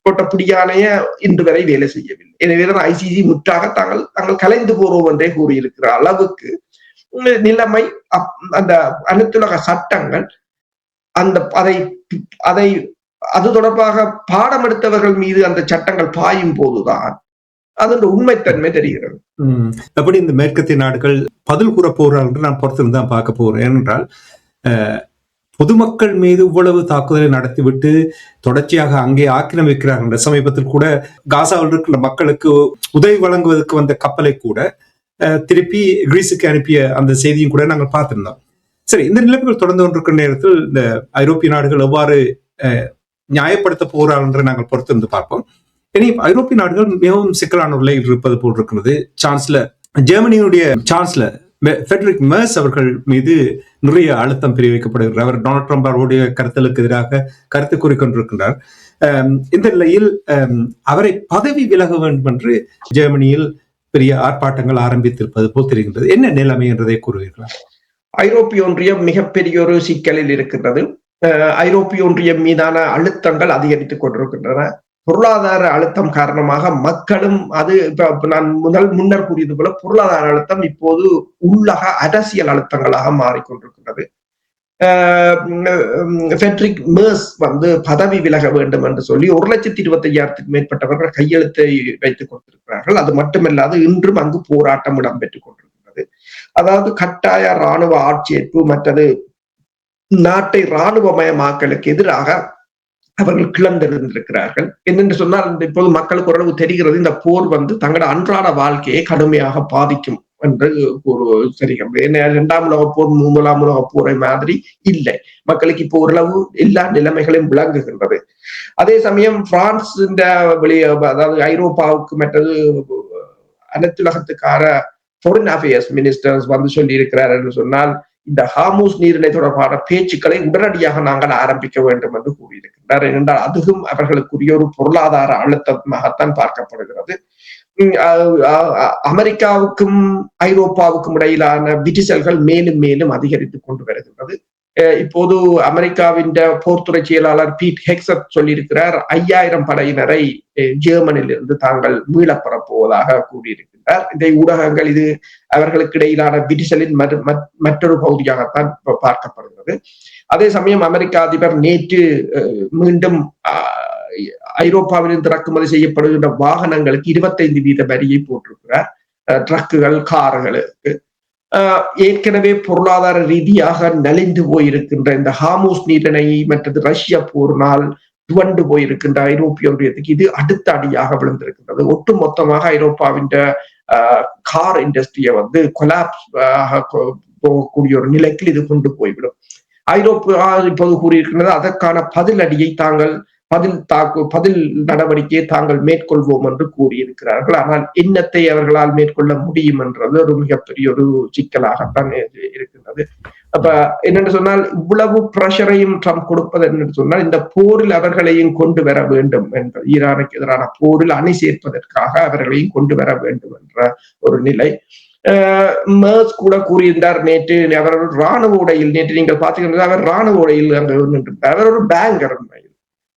போட்ட பிடியானைய இன்று வரை வேலை செய்யவில்லை. எனவேதான் ஐசிசி முற்றாக தாங்கள் கலைந்து போறோம் என்றே கூறியிருக்கிற அளவுக்கு நிலைமை. அந்த அனைத்துலக சட்டங்கள் அது தொடர்பாக பாடம் எடுத்தவர்கள் மீது அந்த சட்டங்கள் பாயும் போதுதான் அதன் உண்மைத்தன்மை தெரிகிறது.
அப்படி இந்த மேற்கத்திய நாடுகள் பதில் கூற போறார்கள் என்று நான் பொறுத்திருந்து தான் பார்க்க போறேன். ஏனென்றால் பொதுமக்கள் மீது இவ்வளவு தாக்குதலை நடத்திவிட்டு தொடர்ச்சியாக அங்கே ஆக்கிரமிக்கிறார்கள். சமீபத்தில் கூட காசாவில் இருக்கிற மக்களுக்கு உதவி வழங்குவதற்கு வந்த கப்பலை கூட திருப்பி கிரீஸுக்கு அனுப்பிய அந்த செய்தியும் கூட நாங்கள் பார்த்திருந்தோம். சரி, இந்த நிலைமைகள் தொடர்ந்து கொண்டிருக்கிற நேரத்தில் இந்த ஐரோப்பிய நாடுகள் எவ்வாறு நியாயப்படுத்த போகிறார்கள் என்று நாங்கள் பொறுத்திருந்து பார்ப்போம். இனி ஐரோப்பிய நாடுகள் மிகவும் சிக்கலான நிலையில் இருப்பது போல் இருக்கிறது. சான்சலர் ஜெர்மனியுடைய சான்சலர் ஃபெட்ரிக் மெர்ஸ் அவர்கள் மீது நிறைய அழுத்தம் பிரிவிக்கப்படுகிறார். அவர் டொனால்ட் ட்ரம்ப் அவருடைய கருத்துக்கு எதிராக கருத்து கூறிக்கொண்டிருக்கின்றார். இந்த நிலையில் அவரை பதவி விலக வேண்டும் என்று ஜெர்மனியில் பெரிய ஆர்ப்பாட்டங்கள் ஆரம்பித்திருப்பது போல் தெரிகின்றது. என்ன நிலைமை என்றதை கூறுவீர்களா?
ஐரோப்பிய ஒன்றியம் மிகப்பெரிய ஒரு சிக்கலில் இருக்கின்றது. ஐரோப்பிய ஒன்றியம் மீதான அழுத்தங்கள் அதிகரித்துக் கொண்டிருக்கின்றன. பொருளாதார அழுத்தம் காரணமாக மக்களும் அது நான் முன்னர் கூறியது போல பொருளாதார அழுத்தம் இப்போது உள்ளக அரசியல் அழுத்தங்களாக மாறிக்கொண்டிருக்கின்றது. ஃபெட்ரிக் மெர்ஸ் பதவி விலக வேண்டும் என்று சொல்லி 1,25,000 மேற்பட்டவர்கள் கையெழுத்தை வைத்துக் கொண்டிருக்கிறார்கள். அது மட்டுமல்லாது இன்றும் அங்கு போராட்டம் இடம்பெற்றுக் கொண்டிருக்கிறது. அதாவது கட்டாய இராணுவ ஆட்சேர்ப்பு மற்றது நாட்டை இராணுவமயமாக்கலுக்கு எதிராக அவர்கள் கிளர்ந்தெழுந்திருக்கிறார்கள். என்னென்று சொன்னால் இப்போது மக்களுக்கு ஓரளவு தெரிகிறது இந்த போர் தங்களோட அன்றாட வாழ்க்கையை கடுமையாக பாதிக்கும் என்று தெரிகிறது. ஏன்னா 2ஆம் உலகப் போர் 3ஆம் உலகப் போரை மாதிரி இல்லை. மக்களுக்கு இப்போ ஓரளவு எல்லா நிலைமைகளையும் விளங்குகின்றது. அதே சமயம் பிரான்ஸ் அதாவது ஐரோப்பாவுக்கு மற்றது அனைத்துலகத்துக்கார ஃபாரின் அஃபேர்ஸ் மினிஸ்டர்ஸ் சொல்லி இருக்கிறார் என்று சொன்னால் இந்த ஹார்மூஸ் நீரிணை தொடர்பான பேச்சுக்களை உடனடியாக நாங்கள் ஆரம்பிக்க வேண்டும் என்று கூறியிருக்கின்றார். ஏனென்றால் அதுவும் அவர்களுக்குரிய ஒரு பொருளாதார அழுத்தமாகத்தான் பார்க்கப்படுகிறது. அமெரிக்காவுக்கும் ஐரோப்பாவுக்கும் இடையிலான விரிசல்கள் மேலும் மேலும் அதிகரித்துக் கொண்டு வருகின்றது. இப்போது அமெரிக்காவின் போர்த்துறை செயலாளர் பீட் ஹெக்ஸட் சொல்லியிருக்கிறார் 5,000 படையினரை ஜெர்மனியில் இருந்து தாங்கள் மீளப்பெறப் போவதாக கூறியிருக்கிறார். இதை ஊடகங்கள் இது அவர்களுக்கு இடையிலான விரிசலின் மற்றொரு பகுதியாகத்தான் பார்க்கப்படுகிறது. அதே சமயம் அமெரிக்க அதிபர் நேற்று மீண்டும் ஐரோப்பாவிலிருந்து இறக்குமதி செய்யப்படுகின்ற வாகனங்களுக்கு 25% வரியை போட்டிருக்கிறார். ட்ரக்குகள், கார்களுக்கு. ஏற்கனவே பொருளாதார ரீதியாக நலிந்து போயிருக்கின்ற இந்த ஹார்மூஸ் நீரிணை மற்றது ரஷ்ய போரினால் துவண்டு போயிருக்கின்ற ஐரோப்பிய ஒன்றியத்துக்கு இது அடுத்த அடியாக விழுந்திருக்கின்றது. ஒட்டு மொத்தமாக ஐரோப்பாவின் கார் இண்டஸ்ட்ரியை கொலாப்ஸ் போகக்கூடிய ஒரு நிலைக்கு இது கொண்டு போய்விடும். ஐரோப்பா இப்போது கூறியிருக்கின்றது அதற்கான பதிலடியை பதில் நடவடிக்கையை தாங்கள் மேற்கொள்வோம் என்று கூறியிருக்கிறார்கள். ஆனால் என்னத்தை அவர்களால் மேற்கொள்ள முடியும் என்றது ஒரு மிகப்பெரிய ஒரு சிக்கலாகத்தான் இருக்கின்றது. அப்ப என்னென்று சொன்னால் இவ்வளவு பிரஷரையும் ட்ரம்ப் கொடுப்பது என்னென்று சொன்னால் இந்த போரில் அவர்களையும் கொண்டு வர வேண்டும் என்ற ஈரானுக்கு எதிரான போரில் அணி சேர்ப்பதற்காக அவர்களையும் கொண்டு வர வேண்டும் என்ற ஒரு நிலை. மெர்ஸ் கூட கூறியிருந்தார் நேற்று அவர் ராணுவ உடையில், நேற்று நீங்கள் பார்த்தீங்கன்னா அவர் ராணுவ உடையில் அங்க நின்றிருந்தார். அவர் ஒரு பேங்கர் உண்மையில்.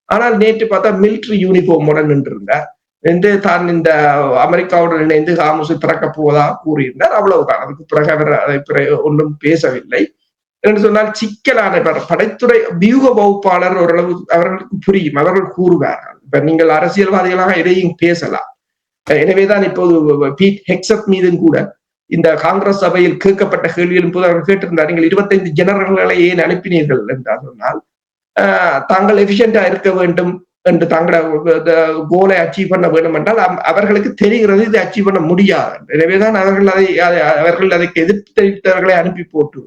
ஆனால் நேற்று பார்த்தா மிலிட்டரி யூனிஃபார்மோட நின்றிருந்தார். தான் இந்த அமெரிக்காவுடன் இணைந்து ஹார்மூஸை திறக்க போவதாக கூறியிருந்தார். அவ்வளவுதான். அதுக்கு பிறகு அவர் அதை ஒன்றும் பேசவில்லை. என்று சொன்னால் சிக்கலான படைத்துறை வியூக வகுப்பாளர் ஓரளவு அவர்களுக்கு புரியும், அவர்கள் கூறுவார்கள். இப்ப நீங்கள் அரசியல்வாதிகளாக எதையும் பேசலாம். எனவேதான் இப்போது பீட் ஹெக்ஸட் மீதும் கூட இந்த காங்கிரஸ் சபையில் கேட்கப்பட்ட கேள்வியின் போது அவர்கள் கேட்டிருந்தார், நீங்கள் 25 ஜெனரல்களை ஏன் அனுப்பினீர்கள் என்று சொன்னால் தாங்கள் எஃபிஷியண்டா இருக்க வேண்டும் என்று தங்களோட கோலை அச்சீவ் பண்ண வேண்டும் என்றால் அவர்களுக்கு தெரிகிறது இது அச்சீவ் பண்ண முடியாது. எனவேதான் அவர்கள் அதற்கு எதிர்ப்பு தெரிவித்தவர்களை அனுப்பி போட்டு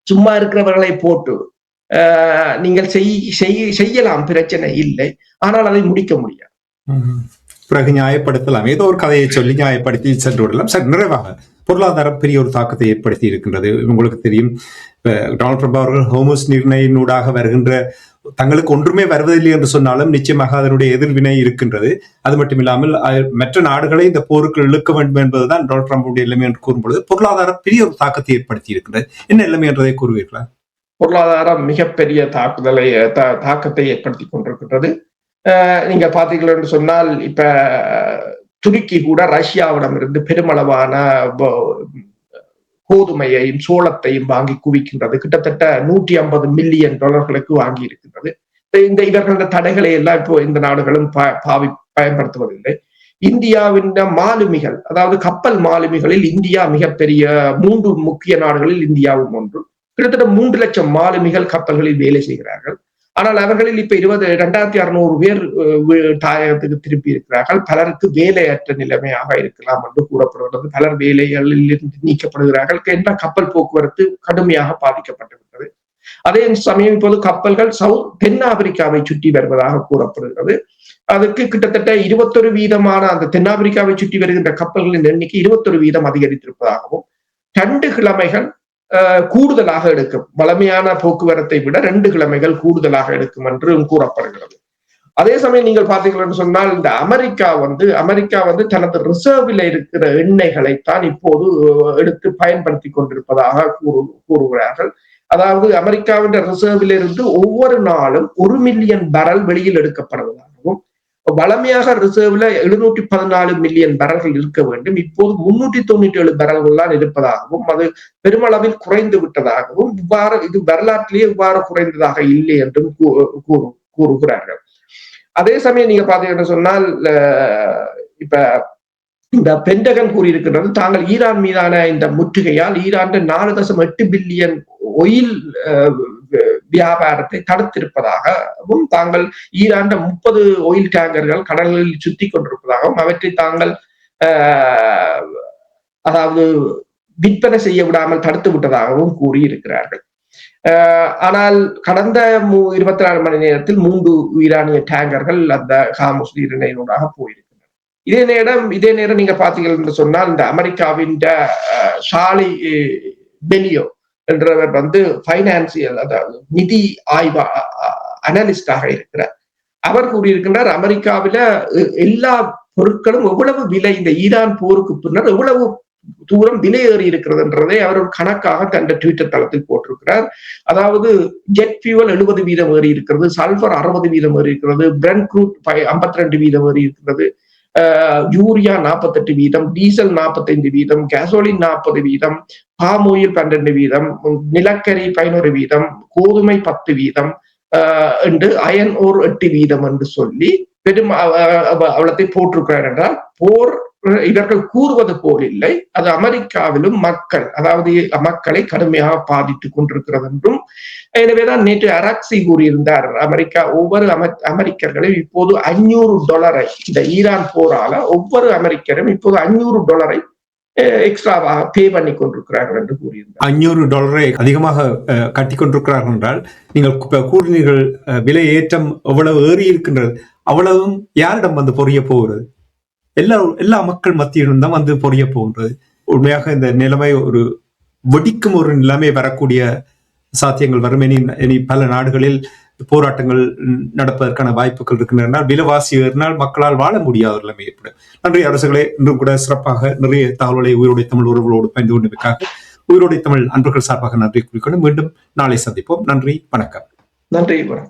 சும்மா இருக்கிறவர்களை போட்டு நீங்கள் செய்யலாம், பிரச்சனை இல்லை, ஆனால் அதை முடிக்க முடியாது.
பிறகு நியாயப்படுத்தலாம், ஏதோ ஒரு கதையை சொல்லி நியாயப்படுத்தி சென்று விடலாம். சரி, நிறைவாக பொருளாதாரம் பெரிய ஒரு தாக்கத்தை ஏற்படுத்தி இருக்கின்றது. உங்களுக்கு தெரியும், டொனால்ட் ட்ரம்ப் அவர்கள் ஹார்மூஸ் நீரிணையினூடாக வருகின்ற தங்களுக்கு ஒன்றுமே வருவதில்லை என்று சொன்னாலும் நிச்சயமாக அதனுடைய எதிர்வினை இருக்கின்றது. அது மட்டுமில்லாமல் மற்ற நாடுகளை இந்த போருக்கு இழுக்க வேண்டும் என்பதுதான் டொனால்ட் ட்ரம்புடைய நிலைமை என்று கூறும்பொழுது பொருளாதாரம் பெரிய ஒரு தாக்கத்தை ஏற்படுத்தி இருக்கின்றது. என்ன நிலைமை என்றதை கூறுவீர்களா?
பொருளாதாரம் மிகப்பெரிய தாக்கத்தை ஏற்படுத்தி கொண்டிருக்கின்றது. நீங்க பாத்தீர்கள் என்று சொன்னால் இப்ப துருக்கி கூட ரஷ்யாவிடம் இருந்து பெருமளவான கோதுமையையும் சோளத்தையும் வாங்கி குவிக்கின்றது. கிட்டத்தட்ட $150 மில்லியன் வாங்கி இருக்கின்றது. இவர்கள தடைகளை எல்லாம் இப்போ இந்த நாடுகளும் பயன்படுத்துவதில்லை. இந்தியாவின் மாலுமிகள், அதாவது கப்பல் மாலுமிகளில் இந்தியா மிகப்பெரிய 3 முக்கிய நாடுகளில் இந்தியாவும் ஒன்று. கிட்டத்தட்ட 3 லட்சம் மாலுமிகள் கப்பல்களில் வேலை செய்கிறார்கள். ஆனால் அவர்களில் இப்ப 2600 பேர் தாயகத்துக்கு திருப்பி இருக்கிறார்கள். பலருக்கு வேலையற்ற நிலைமையாக இருக்கலாம் என்று கூறப்படுகிறது. பலர் வேலைகளில் இருந்து நீக்கப்படுகிறார்கள் என்ற கப்பல் போக்குவரத்து கடுமையாக பாதிக்கப்பட்டிருக்கிறது. அதே சமயம் இப்போது கப்பல்கள் தென் ஆப்பிரிக்காவை சுற்றி வருவதாக கூறப்படுகிறது. அதுக்கு கிட்டத்தட்ட 21% அந்த தென்னாப்பிரிக்காவை சுற்றி வருகின்ற கப்பல்களின் எண்ணிக்கை 21% அதிகரித்திருப்பதாகவும் 2 கிழமைகள் கூடுதலாக எடுக்கும், வளமையான போக்குவரத்தை விட 2 கிழமைகள் கூடுதலாக எடுக்கும் என்றும் கூறப்படுகிறது. அதே சமயம் நீங்கள் பார்த்தீங்கன்னு சொன்னால் இந்த அமெரிக்கா வந்து தனது ரிசர்வில் இருக்கிற எண்ணெய்களைத்தான் இப்போது எடுத்து பயன்படுத்தி கொண்டிருப்பதாக கூறுகிறார்கள். அதாவது அமெரிக்காவின் ரிசர்வில் இருந்து ஒவ்வொரு நாளும் 1 மில்லியன் பேரல் வெளியில் எடுக்கப்படுவதாகவும், வளமையாக ரிசர்வ்ல 714 மில்லியன் பேரல்கள் இருக்க வேண்டும், இப்போது 397 பேரல்கள் தான் இருப்பதாகவும், அது பெருமளவில் குறைந்து விட்டதாகவும், இது வரலாற்றிலேயே இவ்வாறு குறைந்ததாக இல்லை என்றும் கூறுகிறார்கள். அதே சமயம் நீங்க பாத்தீங்கன்னு சொன்னால் இப்ப இந்த பென்டகன் கூறியிருக்கிறது, தாங்கள் ஈரான் மீதான இந்த முற்றுகையால் ஈரான் 4.8 பில்லியன் ஒயில் வியாபாரத்தை தடுத்திருப்பதாகவும், தாங்கள் ஈரான் 30 ஒயில் டேங்கர்கள் கடலில் சுத்தி கொண்டிருப்பதாகவும், அவற்றை தாங்கள் அதாவது விற்பனை செய்ய விடாமல் தடுத்து விட்டதாகவும் கூறியிருக்கிறார்கள். ஆனால் கடந்த 24 மணி நேரத்தில் 3 ஈரானிய டேங்கர்கள் அந்த ஹார்முஸ் நீரிணையினூடாக போயிருக்கின்றன. இதே நேரம் நீங்க பாத்தீர்கள் என்று சொன்னால் இந்த அமெரிக்காவின் ஷாலி பெலியோ என்றவர் வந்து பைனான்சியல், அதாவது நிதி ஆய்வு அனலிஸ்டாக இருக்கிறார். அவர் கூறியிருக்கின்றார், அமெரிக்காவில எல்லா பொருட்களும் எவ்வளவு விலை இந்த ஈரான் போருக்கு பின்னர் எவ்வளவு தூரம் விலை ஏறி இருக்கிறதுன்றதை அவர் ஒரு கணக்காக தன் ட்விட்டர் தளத்தில் போட்டிருக்கிறார். அதாவது ஜெட் ஃபியூவல் 70% ஏறி இருக்கிறது, சல்பர் 60% ஏறி இருக்கிறது, பிரெண்ட் க்ரூட் 52% ஏறி இருக்கிறது, urea 48%, diesel 45%, gasoline 40%, palm oil 12%, நிலக்கரி 11%, கோதுமை 10% என்று அயன் ஓர் 8% என்று சொல்லி பெரும் அவலத்தை போட்டிருக்கிறார். என்றால் போர் இவர்கள் கூறுவது போல் இல்லை, அது அமெரிக்காவிலும் மக்களை கடுமையாக பாதித்துக் கொண்டிருக்கிறது என்றும். எனவேதான் நேற்று அரக்சி கூறியிருந்தார், ஒவ்வொரு அமெரிக்கர்களும் இப்போது $500 இந்த ஈரான் போரால ஒவ்வொரு அமெரிக்கரும் இப்போது $500 எக்ஸ்ட்ராவாக பே பண்ணி கொண்டிருக்கிறார்கள் என்று கூறியிருந்தார்.
$500 அதிகமாக கட்டி கொண்டிருக்கிறார்கள் என்றால், நீங்கள் கூறினீர்கள் விலை ஏற்றம் எவ்வளவு ஏறி இருக்கின்றது, அவ்வளவும் யாரிடம் வந்து பொரிய போகிறது? எல்லா மக்கள் மத்தியிலும் தான் வந்து பொரிய போகின்றது. உண்மையாக இந்த நிலைமை ஒரு வெடிக்கும் ஒரு நிலைமை வரக்கூடிய சாத்தியங்கள் வரும். இனி பல நாடுகளில் போராட்டங்கள் நடப்பதற்கான வாய்ப்புகள் இருக்கின்றன. விலைவாசி ஏறினால் மக்களால் வாழ முடியாத நிலைமை ஏற்படும். நன்றி அரசுகளே, இன்றும் கூட சிறப்பாக நிறைய தகவல்களை உயிரோடை தமிழ் உறவுகளோடு பயந்து கொண்டதற்காக உயிரோடை தமிழ் அன்பர்கள் சார்பாக நன்றி கூறிக்கொண்டு மீண்டும் நாளை சந்திப்போம். நன்றி, வணக்கம்.
நன்றி, வணக்கம்.